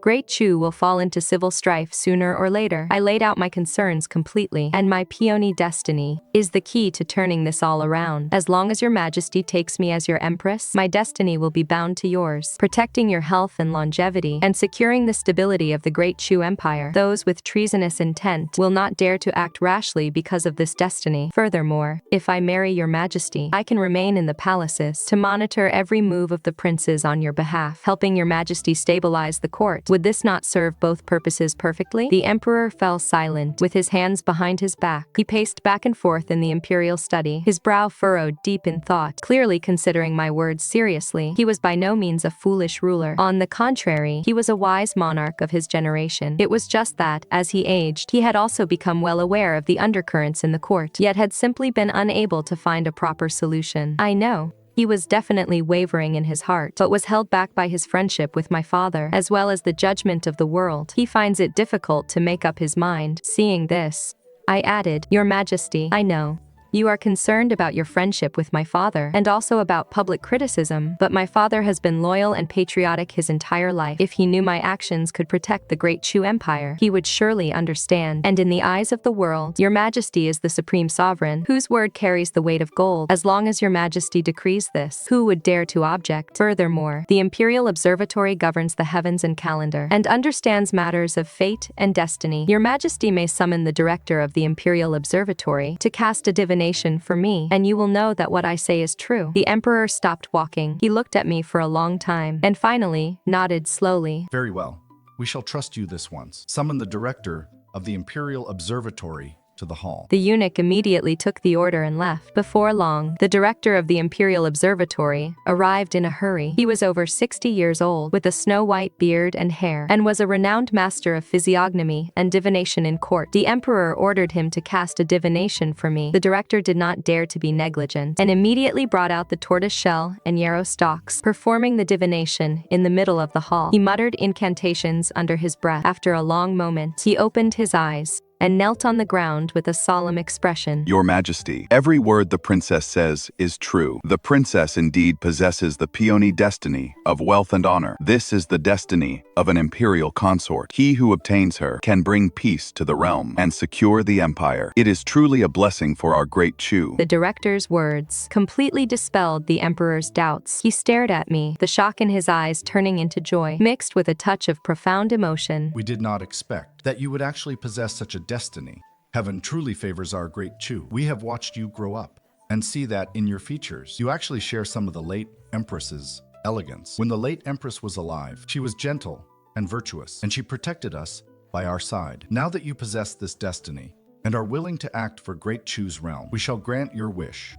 Great Chu will fall into civil strife sooner or later." I laid out my concerns completely, and my peony destiny is the key to turning this all around. As long as your Majesty takes me as your Empress, my destiny will be bound to yours, protecting your health and longevity, and securing the stability of the Great Chu Empire. Those with treasonous intent will not dare to act rashly because of this destiny. Furthermore, if I marry your Majesty, I can remain in the palaces to monitor every move of the princes on your behalf, helping your Majesty stabilize the court. Would this not serve both purposes perfectly?" The emperor fell silent, with his hands behind his back. He paced back and forth in the imperial study, his brow furrowed deep in thought, clearly considering my words seriously. He was by no means a foolish ruler. On the contrary, he was a wise monarch of his generation. It was just that, as he aged, he had also become well aware of the undercurrents in the court, yet had simply been unable to find a proper solution. I know he was definitely wavering in his heart, but was held back by his friendship with my father, as well as the judgment of the world. He finds it difficult to make up his mind. Seeing this, I added, "Your Majesty, I know You are concerned about your friendship with my father, and also about public criticism, but my father has been loyal and patriotic his entire life. If he knew my actions could protect the great Chu Empire, he would surely understand. And in the eyes of the world, your majesty is the supreme sovereign, whose word carries the weight of gold. As long as your majesty decrees this, who would dare to object? Furthermore, the Imperial Observatory governs the heavens and calendar, and understands matters of fate and destiny. Your majesty may summon the director of the Imperial Observatory to cast a divination for me, and you will know that what I say is true. The emperor stopped walking. He looked at me for a long time, and finally, nodded slowly. Very well. We shall trust you this once. Summon the director of the Imperial Observatory to the hall. The eunuch immediately took the order and left. Before long, the director of the Imperial Observatory arrived in a hurry. He was over 60 years old, with a snow-white beard and hair, and was a renowned master of physiognomy and divination in court. The emperor ordered him to cast a divination for me. The director did not dare to be negligent, and immediately brought out the tortoise shell and yarrow stalks, performing the divination in the middle of the hall. He muttered incantations under his breath. After a long moment, he opened his eyes and knelt on the ground with a solemn expression. Your Majesty, every word the princess says is true. The princess indeed possesses the peony destiny of wealth and honor. This is the destiny of an imperial consort. He who obtains her can bring peace to the realm and secure the empire. It is truly a blessing for our great Chu. The director's words completely dispelled the emperor's doubts. He stared at me, the shock in his eyes turning into joy, mixed with a touch of profound emotion. We did not expect that you would actually possess such a destiny. Heaven truly favors our great Chu. We have watched you grow up and see that in your features. You actually share some of the late Empress's elegance. When the late Empress was alive, she was gentle and virtuous, and she protected us by our side. Now that you possess this destiny and are willing to act for great Chu's realm, we shall grant your wish.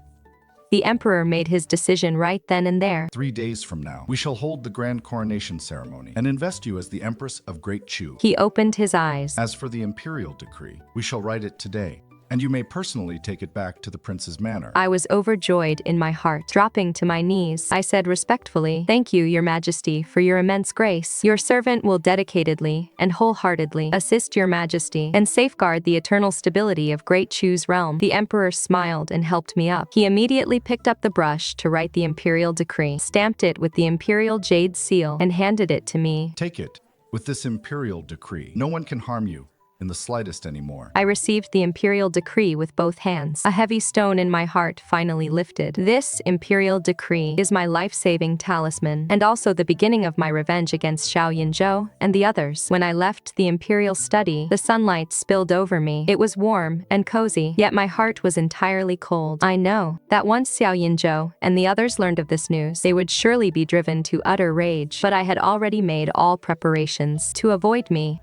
The emperor made his decision right then and there. 3 days from now, we shall hold the grand coronation ceremony and invest you as the Empress of Great Chu. He opened his eyes. As for the imperial decree, we shall write it today, and you may personally take it back to the prince's manor. I was overjoyed in my heart. Dropping to my knees, I said respectfully, "Thank you, your majesty, for your immense grace. Your servant will dedicatedly and wholeheartedly assist your majesty and safeguard the eternal stability of Great Chu's realm." The emperor smiled and helped me up. He immediately picked up the brush to write the imperial decree, stamped it with the imperial jade seal, and handed it to me. Take it. With this imperial decree, no one can harm you in the slightest anymore. I received the imperial decree with both hands. A heavy stone in my heart finally lifted. This imperial decree is my life-saving talisman, and also the beginning of my revenge against Xiao Yinzhou and the others. When I left the imperial study, the sunlight spilled over me. It was warm and cozy, yet my heart was entirely cold. I know that once Xiao Yinzhou and the others learned of this news, they would surely be driven to utter rage, but I had already made all preparations to avoid me.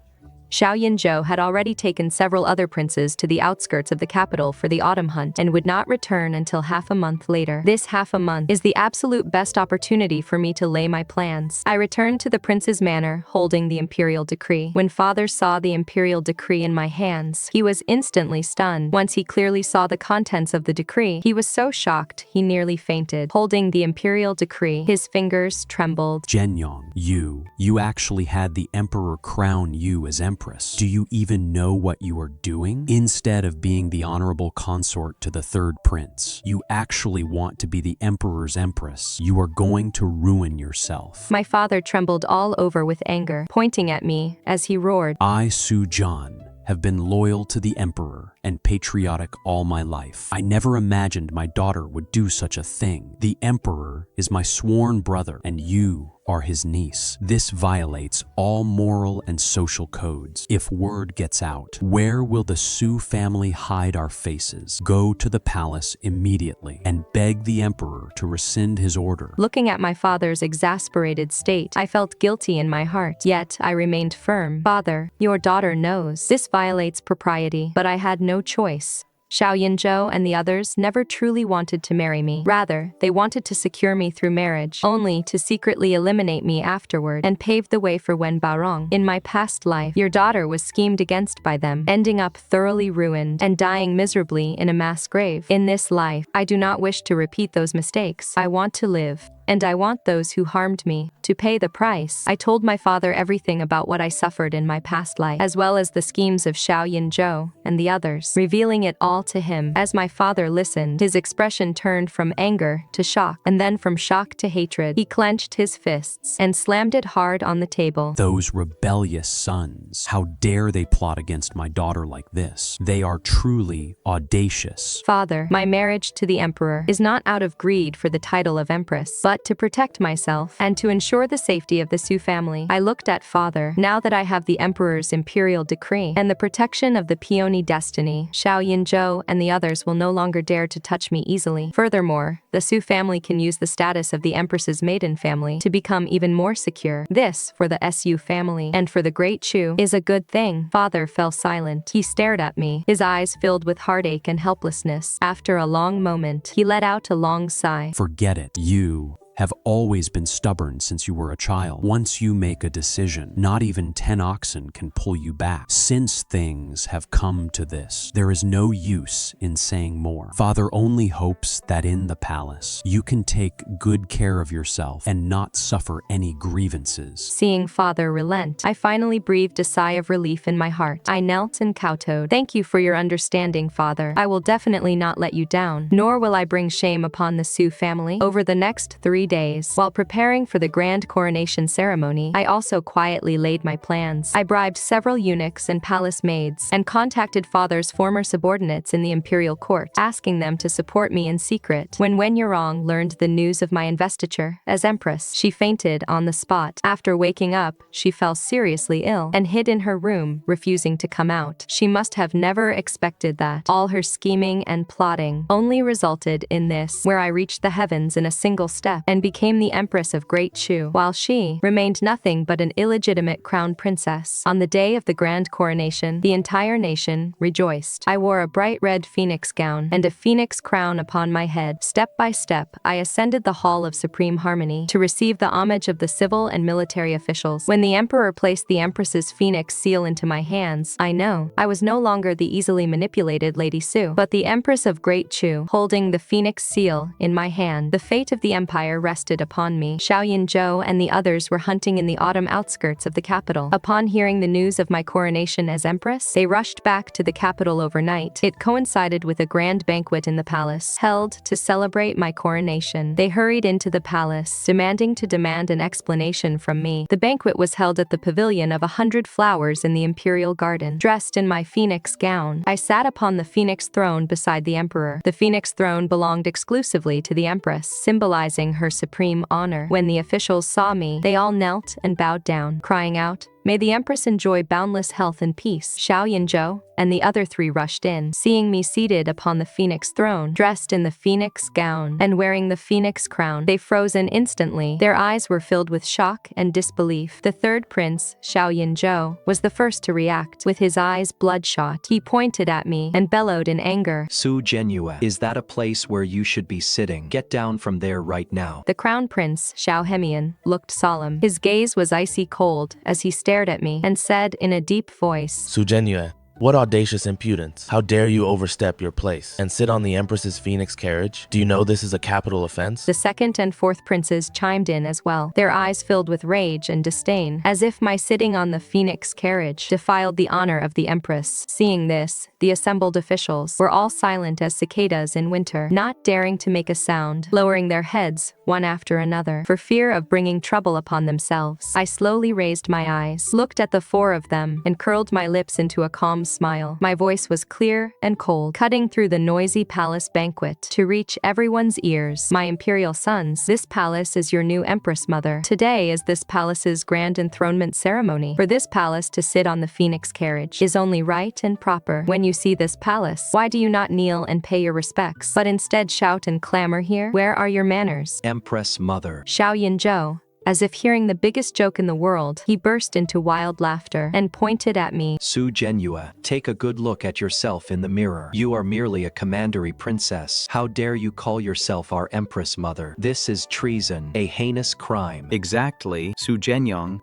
Xiao Yinzhou had already taken several other princes to the outskirts of the capital for the autumn hunt and would not return until half a month later. This half a month is the absolute best opportunity for me to lay my plans. I returned to the prince's manor holding the imperial decree. When father saw the imperial decree in my hands, he was instantly stunned. Once he clearly saw the contents of the decree, he was so shocked he nearly fainted. Holding the imperial decree, his fingers trembled. Zhenyue, you actually had the emperor crown you as empress. Do you even know what you are doing? Instead of being the honorable consort to the third prince, you actually want to be the emperor's empress. You are going to ruin yourself. My father trembled all over with anger, pointing at me as he roared. I, Su Zhenyue, have been loyal to the emperor and patriotic all my life. I never imagined my daughter would do such a thing. The emperor is my sworn brother, and you are his niece. This violates all moral and social codes. If word gets out, where will the Su family hide our faces? Go to the palace immediately and beg the emperor to rescind his order. Looking at my father's exasperated state, I felt guilty in my heart, yet I remained firm. Father, your daughter knows. This violates propriety, but I had no choice. Xiao Yinzhou and the others never truly wanted to marry me. Rather, they wanted to secure me through marriage, only to secretly eliminate me afterward and pave the way for Wen Yurong. In my past life, your daughter was schemed against by them, ending up thoroughly ruined and dying miserably in a mass grave. In this life, I do not wish to repeat those mistakes. I want to live and I want those who harmed me to pay the price. I told my father everything about what I suffered in my past life, as well as the schemes of Xiao Yinzhou and the others, revealing it all to him. As my father listened, his expression turned from anger to shock, and then from shock to hatred. He clenched his fists and slammed it hard on the table. Those rebellious sons, how dare they plot against my daughter like this? They are truly audacious. Father, my marriage to the emperor is not out of greed for the title of empress, but to protect myself and to ensure the safety of the Su family. I looked at father. Now that I have the emperor's imperial decree and the protection of the peony destiny, Xiao Yinzhou and the others will no longer dare to touch me easily. Furthermore, the Su family can use the status of the empress's maiden family to become even more secure. This, for the Su family and for the Great Chu, is a good thing. Father fell silent. He stared at me, his eyes filled with heartache and helplessness. After a long moment, he let out a long sigh. Forget it. You have always been stubborn since you were a child. Once you make a decision, not even 10 oxen can pull you back. Since things have come to this, there is no use in saying more. Father only hopes that in the palace, you can take good care of yourself and not suffer any grievances. Seeing father relent, I finally breathed a sigh of relief in my heart. I knelt and kowtowed. Thank you for your understanding, father. I will definitely not let you down, nor will I bring shame upon the Su family. Over the next 3 days, while preparing for the grand coronation ceremony, I also quietly laid my plans. I bribed several eunuchs and palace maids, and contacted father's former subordinates in the imperial court, asking them to support me in secret. When Wen Yurong learned the news of my investiture as empress, she fainted on the spot. After waking up, she fell seriously ill and hid in her room, refusing to come out. She must have never expected that. All her scheming and plotting only resulted in this, where I reached the heavens in a single step and became the Empress of Great Chu, while she remained nothing but an illegitimate crown princess. On the day of the grand coronation, the entire nation rejoiced. I wore a bright red phoenix gown and a phoenix crown upon my head. Step by step, I ascended the Hall of Supreme Harmony to receive the homage of the civil and military officials. When the emperor placed the empress's phoenix seal into my hands, I know I was no longer the easily manipulated Lady Su, but the Empress of Great Chu, holding the phoenix seal in my hand. The fate of the empire rested upon me. Xiao Yinzhou and the others were hunting in the autumn outskirts of the capital. Upon hearing the news of my coronation as empress, they rushed back to the capital overnight. It coincided with a grand banquet in the palace, held to celebrate my coronation. They hurried into the palace, demanding an explanation from me. The banquet was held at the pavilion of 100 flowers in the imperial garden. Dressed in my phoenix gown, I sat upon the phoenix throne beside the emperor. The phoenix throne belonged exclusively to the empress, symbolizing her supreme honor. When the officials saw me, they all knelt and bowed down, crying out, "May the Empress enjoy boundless health and peace." Xiao Yinzhou and the other 3 rushed in, seeing me seated upon the phoenix throne, dressed in the phoenix gown and wearing the phoenix crown. They frozen instantly. Their eyes were filled with shock and disbelief. The third prince, Xiao Yinzhou, was the first to react. With his eyes bloodshot, he pointed at me and bellowed in anger. Su Zhenyue, is that a place where you should be sitting? Get down from there right now. The crown prince, Xiao Hemian, looked solemn. His gaze was icy cold as he stared at me and said in a deep voice, Su Zhenyue, what audacious impudence! How dare you overstep your place and sit on the Empress's phoenix carriage? Do you know this is a capital offense? The second and fourth princes chimed in as well, their eyes filled with rage and disdain, as if my sitting on the phoenix carriage defiled the honor of the empress. Seeing this, the assembled officials were all silent as cicadas in winter, not daring to make a sound, lowering their heads one after another, for fear of bringing trouble upon themselves. I slowly raised my eyes, looked at the 4 of them, and curled my lips into a calm smile. My voice was clear and cold, cutting through the noisy palace banquet to reach everyone's ears. My imperial sons, this palace is your new empress mother. Today is this palace's grand enthronement ceremony. For this palace to sit on the phoenix carriage is only right and proper. When you see this palace, why do you not kneel and pay your respects, but instead shout and clamor here? Where are your manners? Empress mother. Xiao Yinzhou, as if hearing the biggest joke in the world, he burst into wild laughter and pointed at me. Su Zhenyue, take a good look at yourself in the mirror. You are merely a commandery princess. How dare you call yourself our empress mother? This is treason, a heinous crime. Exactly, Su Zhenyong.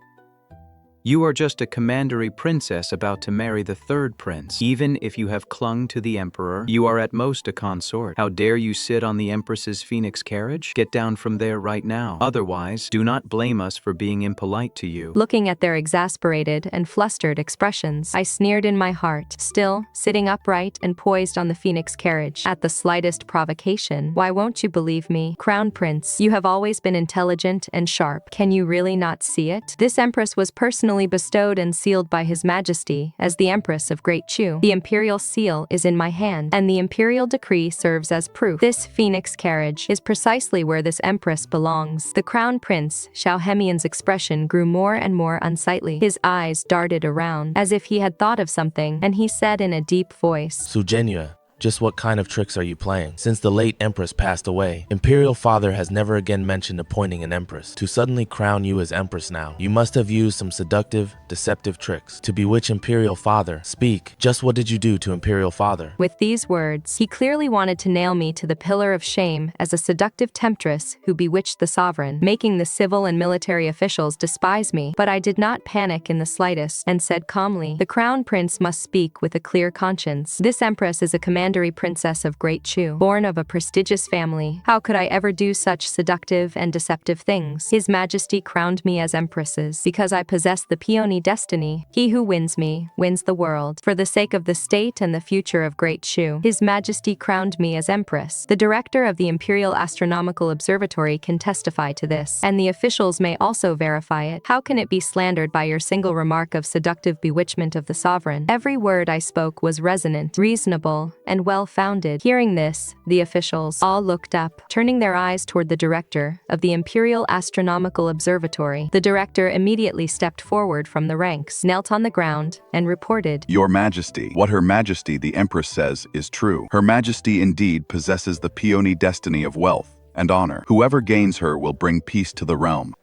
You are just a commandery princess about to marry the third prince. Even if you have clung to the emperor, you are at most a consort. How dare you sit on the empress's phoenix carriage? Get down from there right now. Otherwise, do not blame us for being impolite to you. Looking at their exasperated and flustered expressions, I sneered in my heart, still sitting upright and poised on the phoenix carriage. At the slightest provocation, why won't you believe me? Crown Prince, you have always been intelligent and sharp. Can you really not see it? This empress was personally bestowed and sealed by His Majesty as the Empress of Great Chu. The imperial seal is in my hand, and the imperial decree serves as proof. This phoenix carriage is precisely where this empress belongs. The crown prince, Xiao Hemian's expression grew more and more unsightly. His eyes darted around, as if he had thought of something, and he said in a deep voice, Su Zhenyue, just what kind of tricks are you playing? Since the late empress passed away, Imperial Father has never again mentioned appointing an empress. To suddenly crown you as empress now, you must have used some seductive, deceptive tricks to bewitch Imperial Father. Speak, just what did you do to Imperial Father? With these words, he clearly wanted to nail me to the pillar of shame as a seductive temptress who bewitched the sovereign, making the civil and military officials despise me. But I did not panic in the slightest, and said calmly, the crown prince must speak with a clear conscience. This empress is a Commandery Princess of Great Chu, born of a prestigious family. How could I ever do such seductive and deceptive things? His Majesty crowned me as empresses because I possess the peony destiny. He who wins me, wins the world. For the sake of the state and the future of Great Chu, His Majesty crowned me as empress. The director of the Imperial Astronomical Observatory can testify to this, and the officials may also verify it. How can it be slandered by your single remark of seductive bewitchment of the sovereign? Every word I spoke was resonant, reasonable, and well-founded. Hearing this, the officials all looked up, turning their eyes toward the director of the Imperial Astronomical Observatory. The director immediately stepped forward from the ranks, knelt on the ground, and reported, Your Majesty, what Her Majesty the Empress says is true. Her Majesty indeed possesses the peony destiny of wealth and honor. Whoever gains her will bring peace to the realm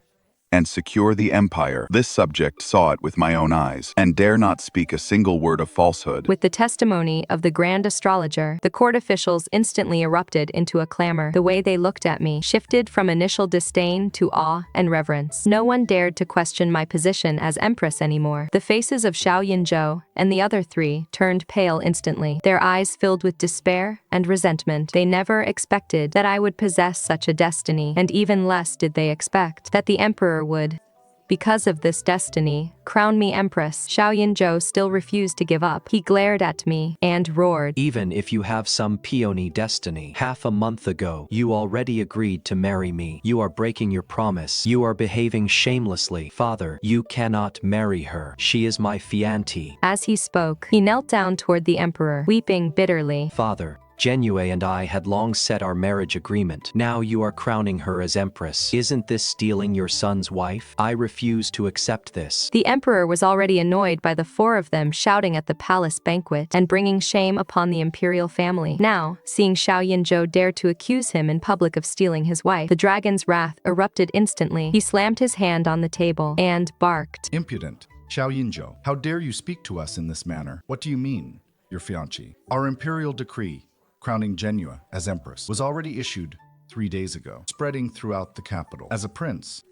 and secure the empire. This subject saw it with my own eyes, and dare not speak a single word of falsehood. With the testimony of the grand astrologer, the court officials instantly erupted into a clamor. The way they looked at me shifted from initial disdain to awe and reverence. No one dared to question my position as empress anymore. The faces of Xiao Yinzhou and the other three turned pale instantly, their eyes filled with despair and resentment. They never expected that I would possess such a destiny, and even less did they expect that the emperor would, because of this destiny, crown me empress. Xiao Yinzhou still refused to give up. He glared at me and roared, Even if you have some peony destiny, half a month ago, you already agreed to marry me. You are breaking your promise. You are behaving shamelessly. Father, you cannot marry her. She is my fiancée. As he spoke, he knelt down toward the emperor, weeping bitterly. Father, Zhenyue and I had long set our marriage agreement. Now you are crowning her as empress. Isn't this stealing your son's wife? I refuse to accept this. The emperor was already annoyed by the four of them shouting at the palace banquet and bringing shame upon the imperial family. Now, seeing Xiao Yinzhou dare to accuse him in public of stealing his wife, the dragon's wrath erupted instantly. He slammed his hand on the table and barked, Impudent! Xiao Yinzhou, how dare you speak to us in this manner? What do you mean, your fiancé? Our imperial decree crowning Zhenyue as empress was already issued 3 days ago, spreading throughout the capital. As a prince,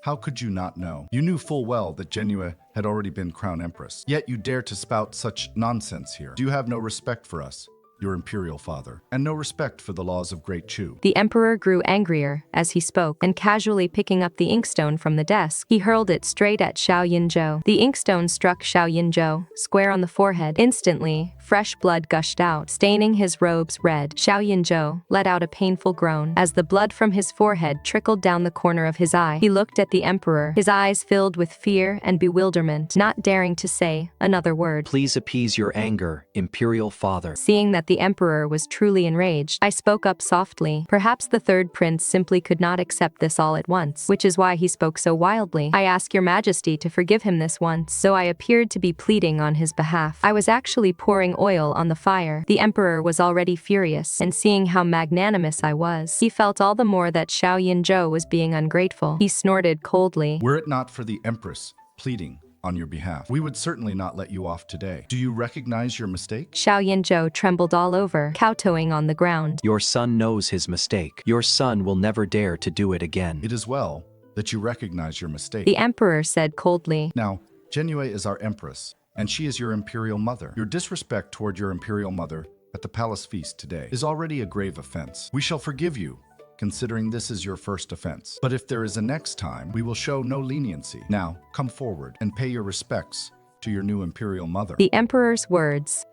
how could you not know? You knew full well that Zhenyue had already been crowned empress, yet you dare to spout such nonsense here. Do you have no respect for us, your imperial father, and no respect for the laws of Great Chu? The emperor grew angrier as he spoke, and casually picking up the inkstone from the desk, he hurled it straight at Xiao Yinzhou. The inkstone struck Xiao Yinzhou square on the forehead. Instantly, fresh blood gushed out, staining his robes red. Xiao Yinzhou let out a painful groan as the blood from his forehead trickled down the corner of his eye. He looked at the emperor, his eyes filled with fear and bewilderment, not daring to say another word. Please appease your anger, imperial father. Seeing that the emperor was truly enraged, I spoke up softly. Perhaps the third prince simply could not accept this all at once, which is why he spoke so wildly. I ask your majesty to forgive him this once. Though I appeared to be pleading on his behalf, I was actually pouring oil on the fire. The emperor was already furious, and seeing how magnanimous I was, he felt all the more that Xiao Yinzhou was being ungrateful. He snorted coldly. Were it not for the empress pleading on your behalf, we would certainly not let you off today. Do you recognize your mistake? Xiao Yinzhou trembled all over, kowtowing on the ground. Your son knows his mistake. Your son will never dare to do it again. It is well that you recognize your mistake. The emperor said coldly. Now, Zhenyue is our empress, and she is your imperial mother. Your disrespect toward your imperial mother at the palace feast today is already a grave offense. We shall forgive you, considering this is your first offense. But if there is a next time, we will show no leniency. Now, come forward and pay your respects to your new imperial mother. The emperor's words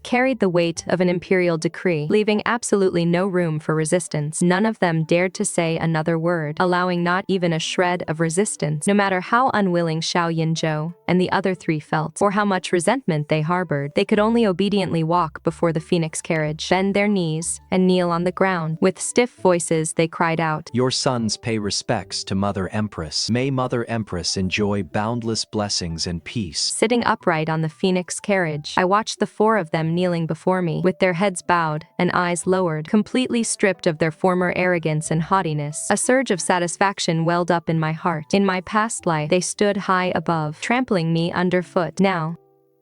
carried the weight of an imperial decree, leaving absolutely no room for resistance. None of them dared to say another word, allowing not even a shred of resistance, no matter how unwilling Xiao Yinzhou and the other three felt, or how much resentment they harbored. They could only obediently walk before the phoenix carriage, bend their knees, and kneel on the ground. With stiff voices, they cried out, Your sons pay respects to Mother Empress. May Mother Empress enjoy boundless blessings and peace. Sitting upright on the phoenix carriage, I watched the four of them kneeling before me, with their heads bowed and eyes lowered, completely stripped of their former arrogance and haughtiness. A surge of satisfaction welled up in my heart. In my past life, they stood high above, trampling me underfoot. Now,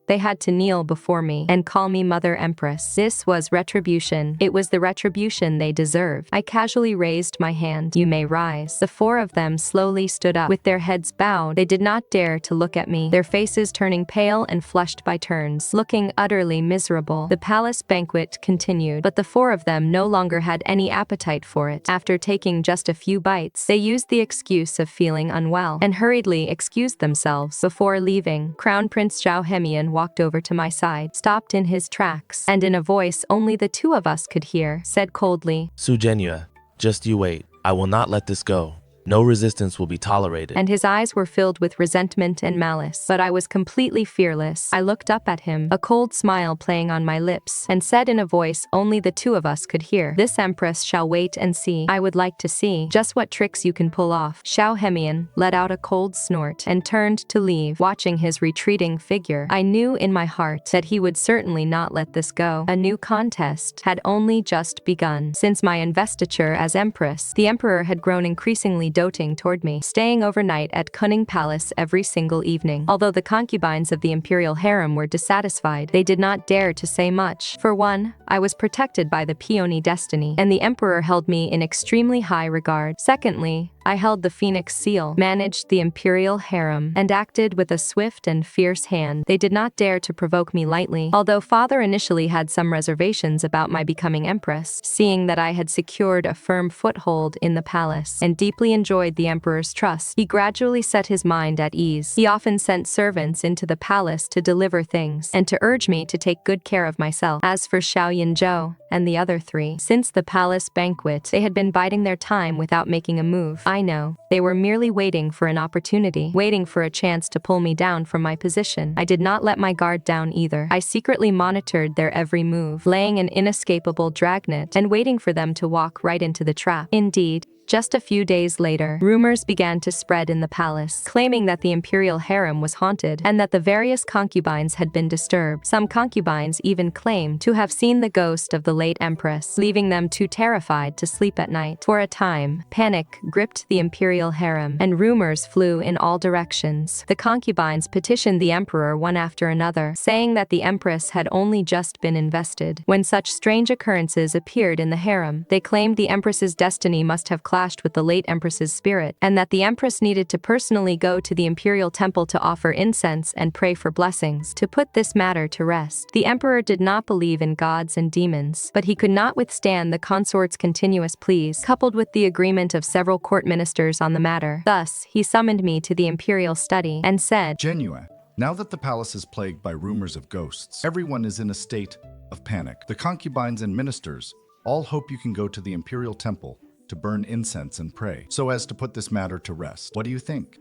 they had to kneel before me and call me Mother Empress. This was retribution. It was the retribution they deserved. I casually raised my hand. You may rise. The four of them slowly stood up. With their heads bowed, they did not dare to look at me, their faces turning pale and flushed by turns, looking utterly miserable. The palace banquet continued, but the four of them no longer had any appetite for it. After taking just a few bites, they used the excuse of feeling unwell and hurriedly excused themselves. Before leaving, Crown Prince Xiao Hemian walked over to my side, stopped in his tracks, and in a voice only the two of us could hear, said coldly, Su Zhenyue, just you wait. I will not let this go. No resistance will be tolerated. And his eyes were filled with resentment and malice. But I was completely fearless. I looked up at him, a cold smile playing on my lips, and said in a voice only the two of us could hear, This empress shall wait and see. I would like to see just what tricks you can pull off. Xiao Hemian let out a cold snort and turned to leave, watching his retreating figure. I knew in my heart that he would certainly not let this go. A new contest had only just begun. Since my investiture as empress, the emperor had grown increasingly doting toward me, staying overnight at Cunning Palace every single evening. Although the concubines of the imperial harem were dissatisfied, they did not dare to say much. For one, I was protected by the peony destiny, and the emperor held me in extremely high regard. Secondly, I held the Phoenix Seal, managed the imperial harem, and acted with a swift and fierce hand. They did not dare to provoke me lightly, although father initially had some reservations about my becoming empress, seeing that I had secured a firm foothold in the palace and deeply enjoyed the emperor's trust. He gradually set his mind at ease. He often sent servants into the palace to deliver things and to urge me to take good care of myself. As for Xiao Yinzhou and the other three, since the palace banquet, they had been biding their time without making a move. I know. They were merely waiting for an opportunity, waiting for a chance to pull me down from my position. I did not let my guard down either. I secretly monitored their every move, laying an inescapable dragnet and waiting for them to walk right into the trap. Indeed, just a few days later, rumors began to spread in the palace, claiming that the imperial harem was haunted and that the various concubines had been disturbed. Some concubines even claimed to have seen the ghost of the late empress, leaving them too terrified to sleep at night. For a time, panic gripped the imperial harem, and rumors flew in all directions. The concubines petitioned the emperor one after another, saying that the empress had only just been invested. When such strange occurrences appeared in the harem, they claimed the empress's destiny must have clashed with the late empress's spirit, and that the empress needed to personally go to the imperial temple to offer incense and pray for blessings. To put this matter to rest, the emperor did not believe in gods and demons, but he could not withstand the consort's continuous pleas, coupled with the agreement of several court ministers on the matter. Thus, he summoned me to the imperial study and said, Zhenyue, now that the palace is plagued by rumors of ghosts, everyone is in a state of panic. The concubines and ministers all hope you can go to the imperial temple to burn incense and pray, so as to put this matter to rest. What do you think?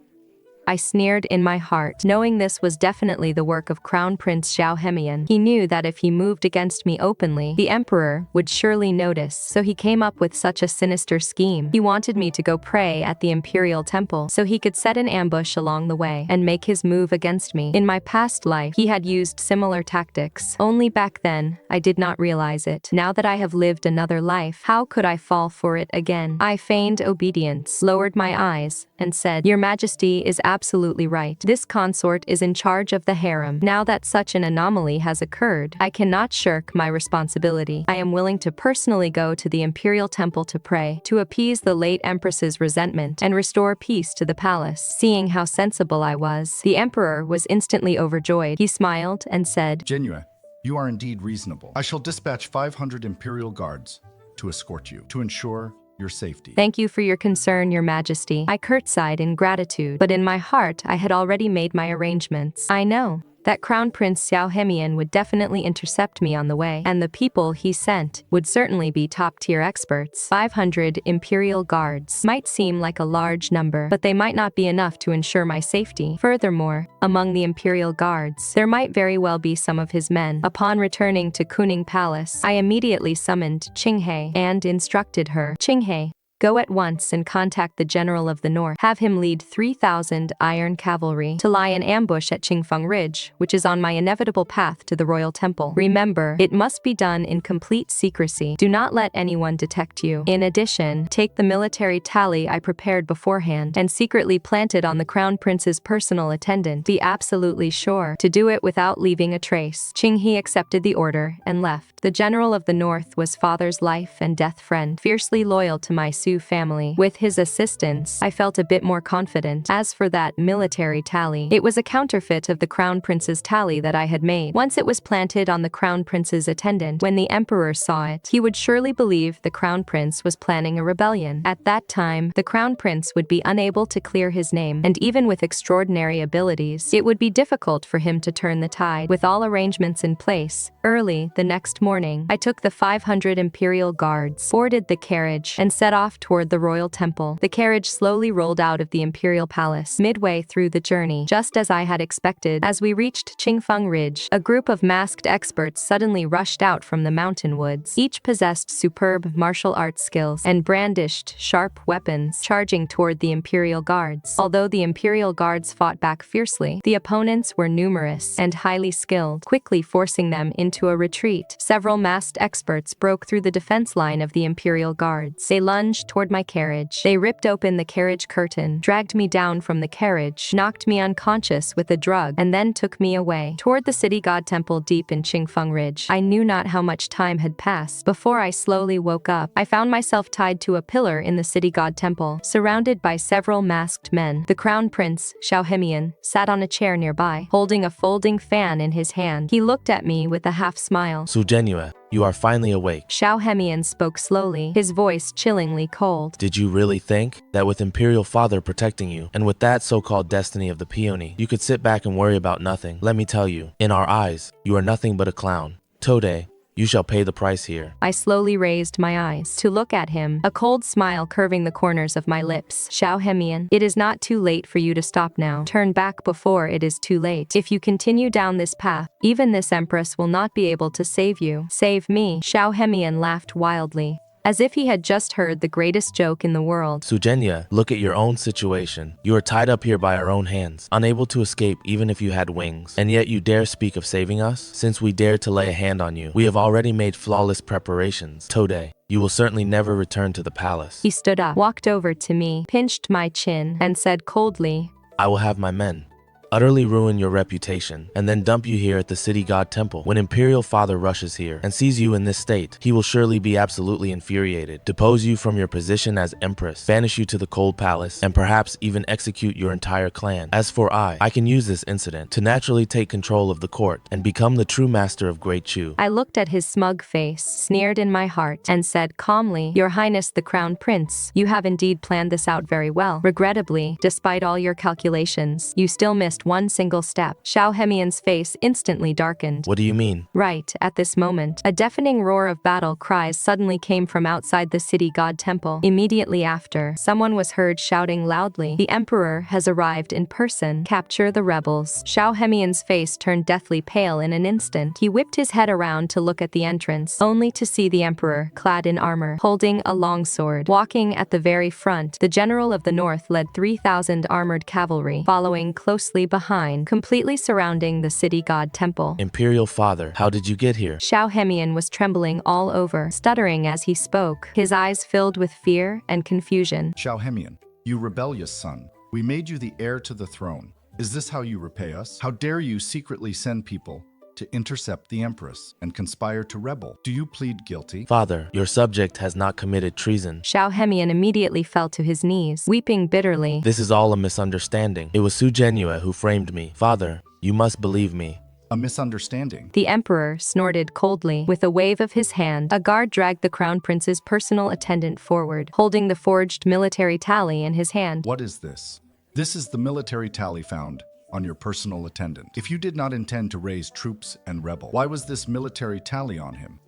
I sneered in my heart, knowing this was definitely the work of Crown Prince Xiao Hemian. He knew that if he moved against me openly, the emperor would surely notice, so he came up with such a sinister scheme. He wanted me to go pray at the imperial temple, so he could set an ambush along the way and make his move against me. In my past life, he had used similar tactics. Only back then, I did not realize it. Now that I have lived another life, how could I fall for it again? I feigned obedience, lowered my eyes, and said, Your Majesty is absolutely right. This consort is in charge of the harem. Now that such an anomaly has occurred, I cannot shirk my responsibility. I am willing to personally go to the imperial temple to pray, to appease the late empress's resentment, and restore peace to the palace. Seeing how sensible I was, the emperor was instantly overjoyed. He smiled and said, Zhenyue, you are indeed reasonable. I shall dispatch 500 imperial guards to escort you, to ensure your safety. Thank you for your concern, your majesty. I curtsied in gratitude, but in my heart I had already made my arrangements. I know that Crown Prince Xiao Yinzhou would definitely intercept me on the way, and the people he sent would certainly be top-tier experts. 500 imperial guards might seem like a large number, but they might not be enough to ensure my safety. Furthermore, among the imperial guards, there might very well be some of his men. Upon returning to Kuning Palace, I immediately summoned Qinghe and instructed her, Qinghe, go at once and contact the General of the North. Have him lead 3,000 iron cavalry to lie in ambush at Qingfeng Ridge, which is on my inevitable path to the royal temple. Remember, it must be done in complete secrecy. Do not let anyone detect you. In addition, take the military tally I prepared beforehand and secretly plant it on the Crown Prince's personal attendant. Be absolutely sure to do it without leaving a trace. Qinghe accepted the order and left. The General of the North was father's life and death friend, fiercely loyal to my Su family. With his assistance, I felt a bit more confident. As for that military tally, it was a counterfeit of the Crown Prince's tally that I had made. Once it was planted on the Crown Prince's attendant, when the Emperor saw it, he would surely believe the Crown Prince was planning a rebellion. At that time, the Crown Prince would be unable to clear his name, and even with extraordinary abilities, it would be difficult for him to turn the tide. With all arrangements in place, early the next morning, I took the 500 imperial guards, boarded the carriage, and set off toward the royal temple. The carriage slowly rolled out of the imperial palace. Midway through the journey, just as I had expected, as we reached Qingfeng Ridge, a group of masked experts suddenly rushed out from the mountain woods. Each possessed superb martial arts skills and brandished sharp weapons, charging toward the imperial guards. Although the imperial guards fought back fiercely, the opponents were numerous and highly skilled, quickly forcing them into a retreat. Several masked experts broke through the defense line of the imperial guards. They lunged toward my carriage. They ripped open the carriage curtain, dragged me down from the carriage, knocked me unconscious with a drug, and then took me away toward the city god temple deep in Qingfeng Ridge. I knew not how much time had passed before I slowly woke up. I found myself tied to a pillar in the city god temple, surrounded by several masked men. The Crown Prince, Xiao Yinzhou, sat on a chair nearby, holding a folding fan in his hand. He looked at me with a half smile. Su Zhenyue, you are finally awake. Xiao Yinzhou spoke slowly, his voice chillingly cold. Did you really think that with Imperial Father protecting you, and with that so-called destiny of the peony, you could sit back and worry about nothing? Let me tell you, in our eyes, you are nothing but a clown. Today, you shall pay the price here. I slowly raised my eyes to look at him, a cold smile curving the corners of my lips. Xiao Yinzhou, it is not too late for you to stop now. Turn back before it is too late. If you continue down this path, even this empress will not be able to save you. Save me. Xiao Yinzhou laughed wildly, as if he had just heard the greatest joke in the world. Su Zhenyue, look at your own situation. You are tied up here by our own hands, unable to escape even if you had wings. And yet you dare speak of saving us? Since we dared to lay a hand on you, we have already made flawless preparations. Today, you will certainly never return to the palace. He stood up, walked over to me, pinched my chin, and said coldly, I will have my men utterly ruin your reputation, and then dump you here at the city god temple. When Imperial Father rushes here and sees you in this state, he will surely be absolutely infuriated, depose you from your position as empress, banish you to the cold palace, and perhaps even execute your entire clan. As for I can use this incident to naturally take control of the court and become the true master of Great Chu. I looked at his smug face, sneered in my heart, and said calmly, Your Highness the Crown Prince, you have indeed planned this out very well. Regrettably, despite all your calculations, you still missed one single step. Xiao Yinzhou's face instantly darkened. What do you mean? Right at this moment, a deafening roar of battle cries suddenly came from outside the city god temple. Immediately after, someone was heard shouting loudly, The Emperor has arrived in person. Capture the rebels. Xiao Yinzhou's face turned deathly pale in an instant. He whipped his head around to look at the entrance, only to see the Emperor, clad in armor, holding a long sword. Walking at the very front, the General of the North led 3,000 armored cavalry, following closely behind, completely surrounding the city god temple. Imperial Father, how did you get here? Xiao Yinzhou was trembling all over, stuttering as he spoke, his eyes filled with fear and confusion. Xiao Yinzhou, you rebellious son, We made you the heir to the throne. Is this how you repay us? How dare you secretly send people to intercept the Empress and conspire to rebel? Do you plead guilty? Father, your subject has not committed treason. Xiao Hemian immediately fell to his knees, weeping bitterly. This is all a misunderstanding. It was Su Zhenyue who framed me. Father, you must believe me. A misunderstanding. The emperor snorted coldly. With a wave of his hand, a guard dragged the crown prince's personal attendant forward, holding the forged military tally in his hand. What is this? This is the military tally found on your personal attendant. If you did not intend to raise troops and rebel, why was this military tally on him?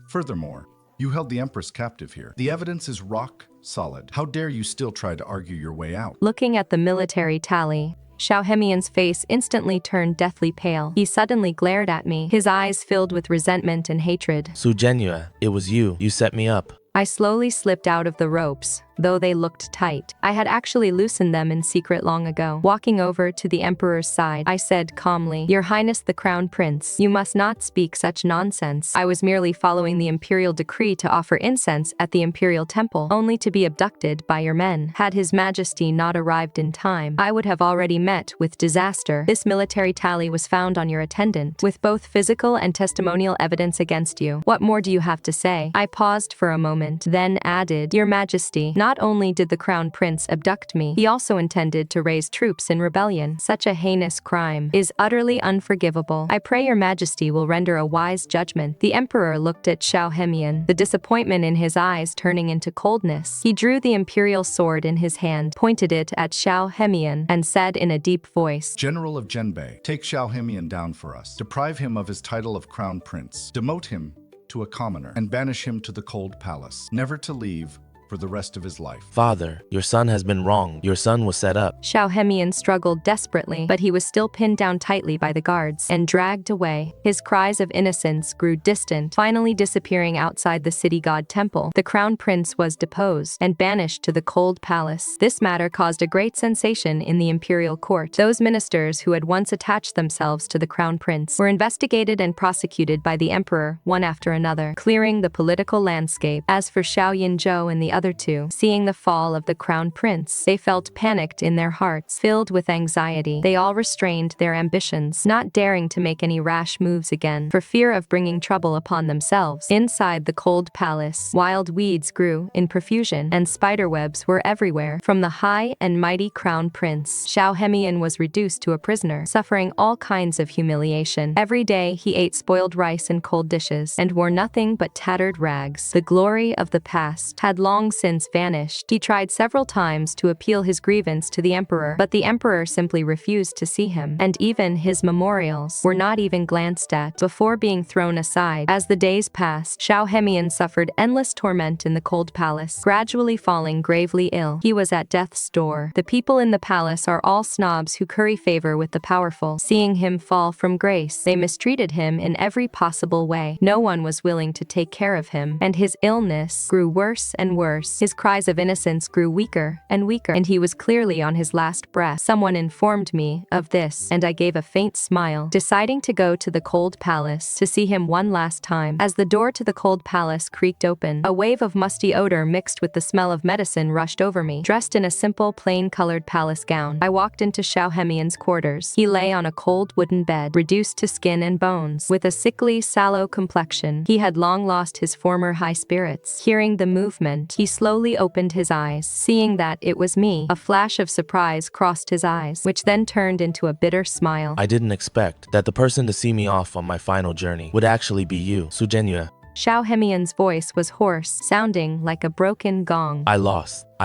Furthermore, you held the Empress captive here. The evidence is rock solid. How dare you still try to argue your way out? Looking at the military tally, Xiao Hemian's face instantly turned deathly pale. He suddenly glared at me, his eyes filled with resentment and hatred. Su Zhenyue, it was you. You set me up. I slowly slipped out of the ropes, though they looked tight. I had actually loosened them in secret long ago. Walking over to the emperor's side, I said calmly, "Your Highness the Crown Prince, you must not speak such nonsense. I was merely following the imperial decree to offer incense at the imperial temple, only to be abducted by your men. Had His Majesty not arrived in time, I would have already met with disaster. This military tally was found on your attendant, with both physical and testimonial evidence against you. What more do you have to say?" I paused for a moment, then added, "Your Majesty, not only did the Crown Prince abduct me, he also intended to raise troops in rebellion. Such a heinous crime is utterly unforgivable. I pray your Majesty will render a wise judgment." The Emperor looked at Xiao Hemian, the disappointment in his eyes turning into coldness. He drew the imperial sword in his hand, pointed it at Xiao Hemian, and said in a deep voice, "General of Zhenbei, take Xiao Hemian down for us. Deprive him of his title of Crown Prince. Demote him to a commoner and banish him to the cold palace, never to leave for the rest of his life." Father, your son has been wronged. Your son was set up. Xiao Hemian struggled desperately, but he was still pinned down tightly by the guards and dragged away. His cries of innocence grew distant, finally disappearing outside the city god temple. The crown prince was deposed and banished to the cold palace. This matter caused a great sensation in the imperial court. Those ministers who had once attached themselves to the crown prince were investigated and prosecuted by the emperor, one after another, clearing the political landscape. As for Xiao Yinzhou and the other two, seeing the fall of the crown prince, they felt panicked in their hearts, filled with anxiety. They all restrained their ambitions, not daring to make any rash moves again, for fear of bringing trouble upon themselves. Inside the cold palace, wild weeds grew in profusion, and spiderwebs were everywhere. From the high and mighty crown prince, Xiao Hemian was reduced to a prisoner, suffering all kinds of humiliation. Every day he ate spoiled rice and cold dishes, and wore nothing but tattered rags. The glory of the past had long since vanished. He tried several times to appeal his grievance to the emperor, but the emperor simply refused to see him, and even his memorials were not even glanced at before being thrown aside. As the days passed, Xiao Hemian suffered endless torment in the cold palace, gradually falling gravely ill. He was at death's door. The people in the palace are all snobs who curry favor with the powerful. Seeing him fall from grace, they mistreated him in every possible way. No one was willing to take care of him, and his illness grew worse and worse. His cries of innocence grew weaker and weaker, and he was clearly on his last breath. Someone informed me of this, and I gave a faint smile, deciding to go to the cold palace to see him one last time. As the door to the cold palace creaked open, a wave of musty odor mixed with the smell of medicine rushed over me. Dressed in a simple, plain-colored palace gown, I walked into Xiao Hemian's quarters. He lay on a cold wooden bed, reduced to skin and bones, with a sickly, sallow complexion. He had long lost his former high spirits. Hearing the movement, he slowly opened his eyes. Seeing that it was me, a flash of surprise crossed his eyes, which then turned into a bitter smile. I didn't expect that the person to see me off on my final journey would actually be you, Su Zhenyue. Xiao Hemian's voice was hoarse, sounding like a broken gong. I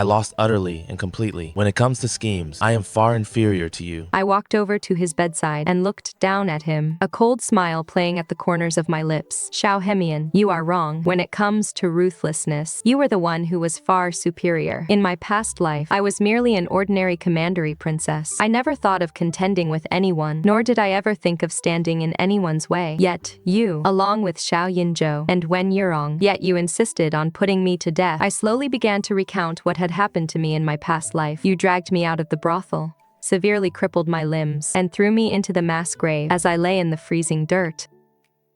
lost utterly and completely. When it comes to schemes, I am far inferior to you. I walked over to his bedside and looked down at him, a cold smile playing at the corners of my lips. Xiao Hemian, you are wrong. When it comes to ruthlessness, you were the one who was far superior. In my past life, I was merely an ordinary commandery princess. I never thought of contending with anyone, nor did I ever think of standing in anyone's way. Yet, you, along with Xiao Yinzhou and Wen Yurong, yet you insisted on putting me to death. I slowly began to recount what had happened to me in my past life. You dragged me out of the brothel, severely crippled my limbs, and threw me into the mass grave as I lay in the freezing dirt.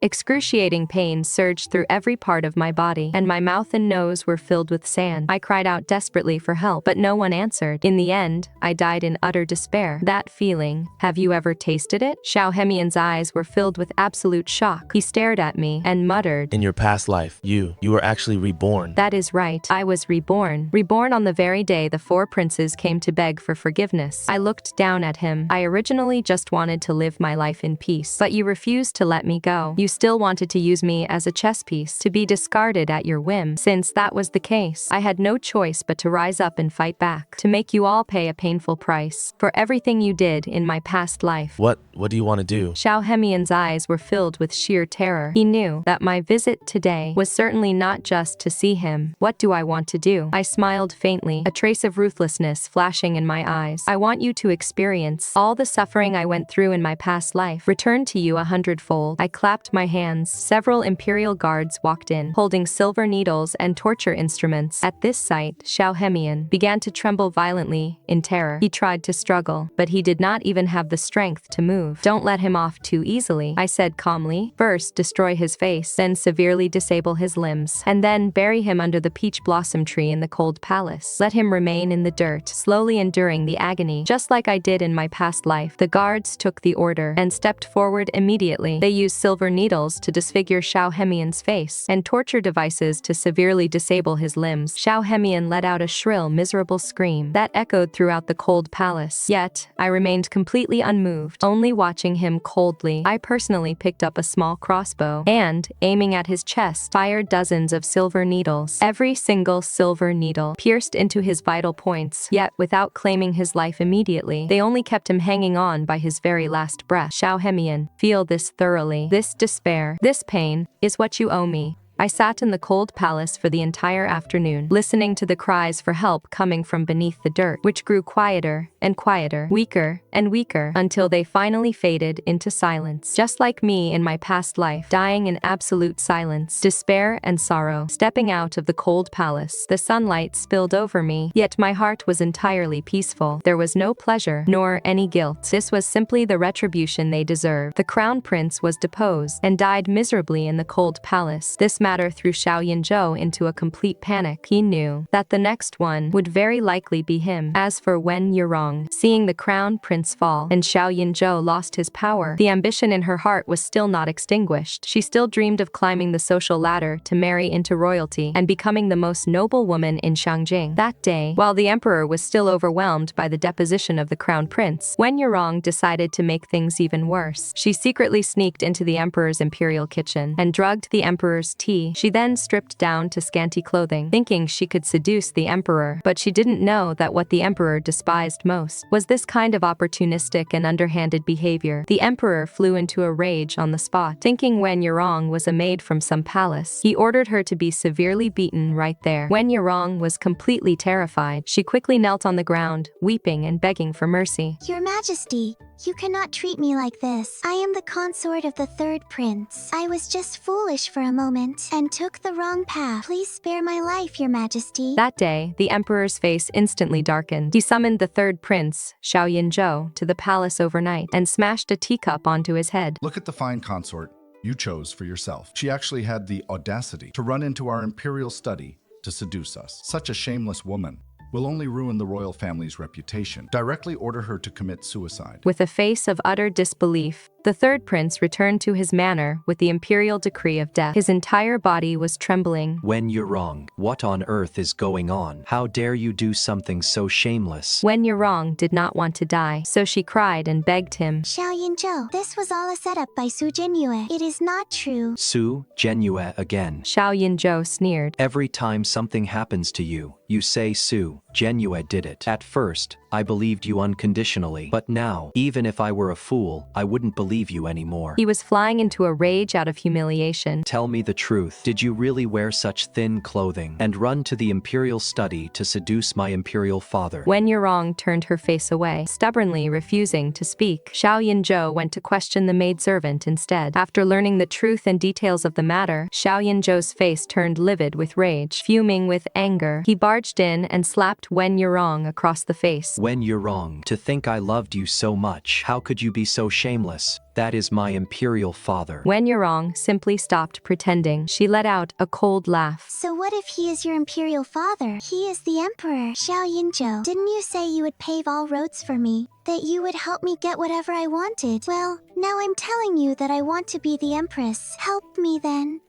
Excruciating pain surged through every part of my body, and my mouth and nose were filled with sand. I cried out desperately for help, but no one answered. In the end, I died in utter despair. That feeling, have you ever tasted it? Xiao Hemian's eyes were filled with absolute shock. He stared at me and muttered, In your past life, you were actually reborn. That is right. I was reborn. Reborn on the very day the four princes came to beg for forgiveness. I looked down at him. I originally just wanted to live my life in peace, but you refused to let me go. You still wanted to use me as a chess piece, to be discarded at your whim. Since that was the case, I had no choice but to rise up and fight back, to make you all pay a painful price for everything you did in my past life. What do you want to do? Xiao Hemian's eyes were filled with sheer terror. He knew that my visit today was certainly not just to see him. What do I want to do? I smiled faintly, a trace of ruthlessness flashing in my eyes. I want you to experience all the suffering I went through in my past life, returned to you 100-fold. I clapped my hands. Several imperial guards walked in, holding silver needles and torture instruments. At this sight, Xiao Hemian began to tremble violently in terror. He tried to struggle, but he did not even have the strength to move. Don't let him off too easily, I said calmly. First, destroy his face, then severely disable his limbs, and then bury him under the peach blossom tree in the cold palace. Let him remain in the dirt, slowly enduring the agony, just like I did in my past life. The guards took the order and stepped forward immediately. They used silver needles to disfigure Xiao Hemian's face, and torture devices to severely disable his limbs. Xiao Hemian let out a shrill, miserable scream that echoed throughout the cold palace. Yet, I remained completely unmoved, only watching him coldly. I personally picked up a small crossbow and, aiming at his chest, fired dozens of silver needles. Every single silver needle pierced into his vital points, yet without claiming his life immediately. They only kept him hanging on by his very last breath. Xiao Hemian, feel this thoroughly. This despair, this pain, is what you owe me. I sat in the cold palace for the entire afternoon, listening to the cries for help coming from beneath the dirt, which grew quieter and quieter, weaker and weaker, until they finally faded into silence. Just like me in my past life, dying in absolute silence, despair and sorrow. Stepping out of the cold palace, the sunlight spilled over me, yet my heart was entirely peaceful. There was no pleasure, nor any guilt. This was simply the retribution they deserved. The crown prince was deposed and died miserably in the cold palace. This matter threw Xiao Yinzhou into a complete panic. He knew that the next one would very likely be him. As for Wen Yurong, seeing the crown prince fall and Xiao Yinzhou lost his power, the ambition in her heart was still not extinguished. She still dreamed of climbing the social ladder to marry into royalty and becoming the most noble woman in Shangjing. That day, while the emperor was still overwhelmed by the deposition of the crown prince, Wen Yurong decided to make things even worse. She secretly sneaked into the emperor's imperial kitchen and drugged the emperor's tea. She then stripped down to scanty clothing, thinking she could seduce the emperor, but she didn't know that what the emperor despised most was this kind of opportunistic and underhanded behavior. The emperor flew into a rage on the spot, thinking Wen Yurong was a maid from some palace. He ordered her to be severely beaten right there. Wen Yurong was completely terrified. She quickly knelt on the ground, weeping and begging for mercy. Your Majesty, you cannot treat me like this. I am the consort of the third prince. I was just foolish for a moment and took the wrong path. Please spare my life, Your Majesty. That day, the emperor's face instantly darkened. He summoned the third prince, Xiao Yinzhou, to the palace overnight and smashed a teacup onto his head. Look at the fine consort you chose for yourself. She actually had the audacity to run into our imperial study to seduce us. Such a shameless woman will only ruin the royal family's reputation. Directly order her to commit suicide. With a face of utter disbelief, the third prince returned to his manor with the imperial decree of death. His entire body was trembling. Wen Yurong, what on earth is going on? How dare you do something so shameless? Wen Yurong did not want to die, so she cried and begged him. Xiao Yinzhou, this was all a setup by Su Zhenyue. It is not true. Su Zhenyue again. Xiao Yinzhou sneered. Every time something happens to you, you say Su Zhenyue did it. At first, I believed you unconditionally, but now, even if I were a fool, I wouldn't believe you anymore. He was flying into a rage out of humiliation. Tell me the truth. Did you really wear such thin clothing and run to the imperial study to seduce my imperial father? Wen Yurong turned her face away, stubbornly refusing to speak. Xiao Yinzhou went to question the maidservant instead. After learning the truth and details of the matter, Xiao Yinzhou's face turned livid with rage. Fuming with anger, he barged in and slapped slapped Wen Yurong across the face. Wen Yurong, to think I loved you so much. How could you be so shameless? That is my imperial father. Wen Yurong simply stopped pretending. She let out a cold laugh. So what if he is your imperial father? He is the emperor. Xiao Yinzhou, didn't you say you would pave all roads for me? That you would help me get whatever I wanted? Well, now I'm telling you that I want to be the empress. Help me then.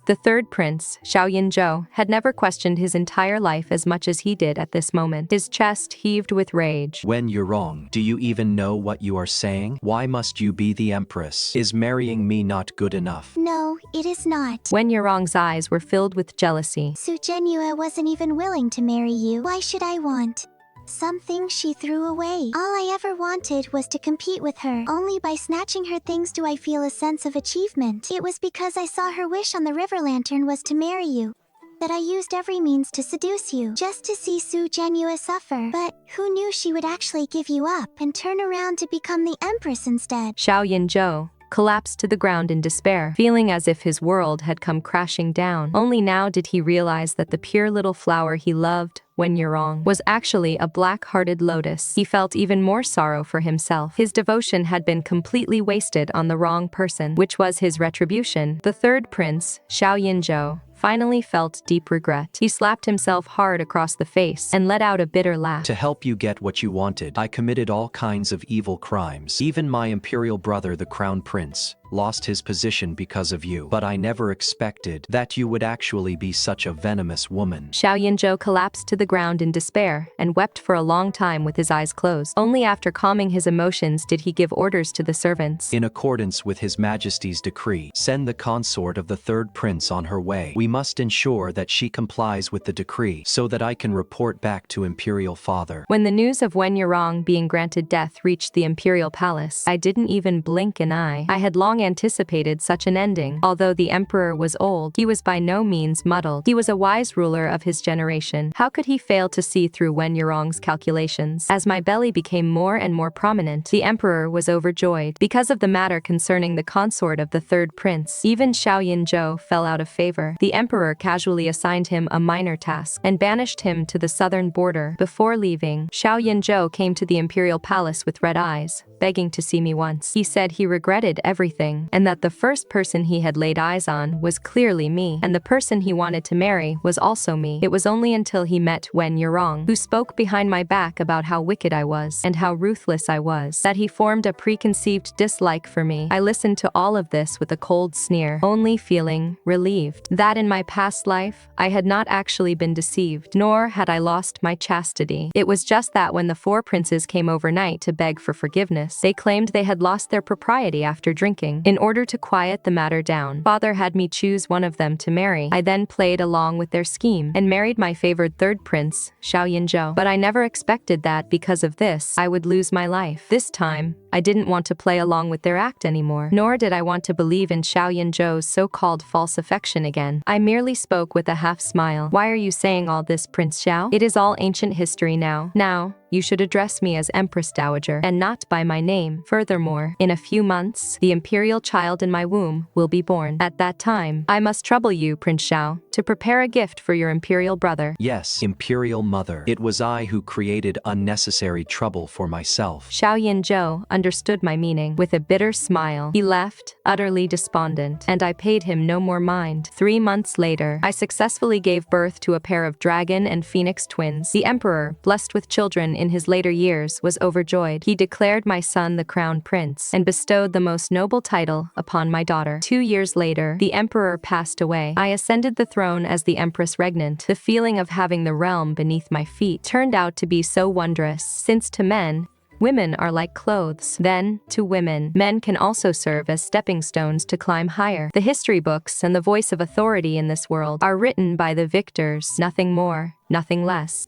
The third prince, Xiao Yinzhou, had never questioned his entire life as much as he did at this moment. His chest heaved with rage. Wen Yurong, do you even know what you are saying? Why must you be the empress? Is marrying me not good enough? No, it is not. Wen Yurong's eyes were filled with jealousy. Su Zhenyue wasn't even willing to marry you. Why should I want? Something she threw away. All I ever wanted was to compete with her. Only by snatching her things do I feel a sense of achievement. It was because I saw her wish on the river lantern was to marry you that I used every means to seduce you, just to see Su Zhenyue suffer. But who knew she would actually give you up and turn around to become the empress instead? Xiao Yinzhou collapsed to the ground in despair, feeling as if his world had come crashing down. Only now did he realize that the pure little flower he loved, Wen Yurong, was actually a black-hearted lotus. He felt even more sorrow for himself. His devotion had been completely wasted on the wrong person, which was his retribution. The third prince, Xiao Yinzhou, finally felt deep regret. He slapped himself hard across the face and let out a bitter laugh. To help you get what you wanted, I committed all kinds of evil crimes. Even my imperial brother, the crown prince, lost his position because of you. But I never expected that you would actually be such a venomous woman. Xiao Yinzhou collapsed to the ground in despair and wept for a long time with his eyes closed. Only after calming his emotions did he give orders to the servants. In accordance with His Majesty's decree, send the consort of the third prince on her way. We must ensure that she complies with the decree so that I can report back to imperial father. When the news of Wen Yurong being granted death reached the imperial palace, I didn't even blink an eye. I had long anticipated such an ending. Although the emperor was old, he was by no means muddled. He was a wise ruler of his generation. How could he fail to see through Wen Yurong's calculations? As my belly became more and more prominent, the emperor was overjoyed. Because of the matter concerning the consort of the third prince, even Xiao Yinzhou fell out of favor. The emperor casually assigned him a minor task and banished him to the southern border. Before leaving, Xiao Yinzhou came to the imperial palace with red eyes, begging to see me once. He said he regretted everything and that the first person he had laid eyes on was clearly me, and the person he wanted to marry was also me. It was only until he met Wen Yurong, who spoke behind my back about how wicked I was and how ruthless I was, that he formed a preconceived dislike for me. I listened to all of this with a cold sneer, only feeling relieved that in my past life, I had not actually been deceived, nor had I lost my chastity. It was just that when the four princes came overnight to beg for forgiveness, they claimed they had lost their propriety after drinking. In order to quiet the matter down, father had me choose one of them to marry. I then played along with their scheme and married my favored third prince, Xiao Yinzhou. But I never expected that because of this, I would lose my life. This time, I didn't want to play along with their act anymore, nor did I want to believe in Xiao Yinzhou's so-called false affection again. I merely spoke with a half smile. Why are you saying all this, Prince Xiao? It is all ancient history now. Now, you should address me as Empress Dowager and not by my name. Furthermore, in a few months, the imperial child in my womb will be born. At that time, I must trouble you, Prince Xiao, to prepare a gift for your imperial brother. Yes, imperial mother. It was I who created unnecessary trouble for myself. Xiao Yinzhou understood my meaning. With a bitter smile, he left, utterly despondent, and I paid him no more mind. 3 months later, I successfully gave birth to a pair of dragon and phoenix twins. The emperor, blessed with children in his later years, was overjoyed. He declared my son the crown prince and bestowed the most noble title upon my daughter. 2 years later, the emperor passed away. I ascended the throne as the empress regnant. The feeling of having the realm beneath my feet turned out to be so wondrous, since to men, women are like clothes. Then, to women, men can also serve as stepping stones to climb higher. The history books and the voice of authority in this world are written by the victors, nothing more, nothing less.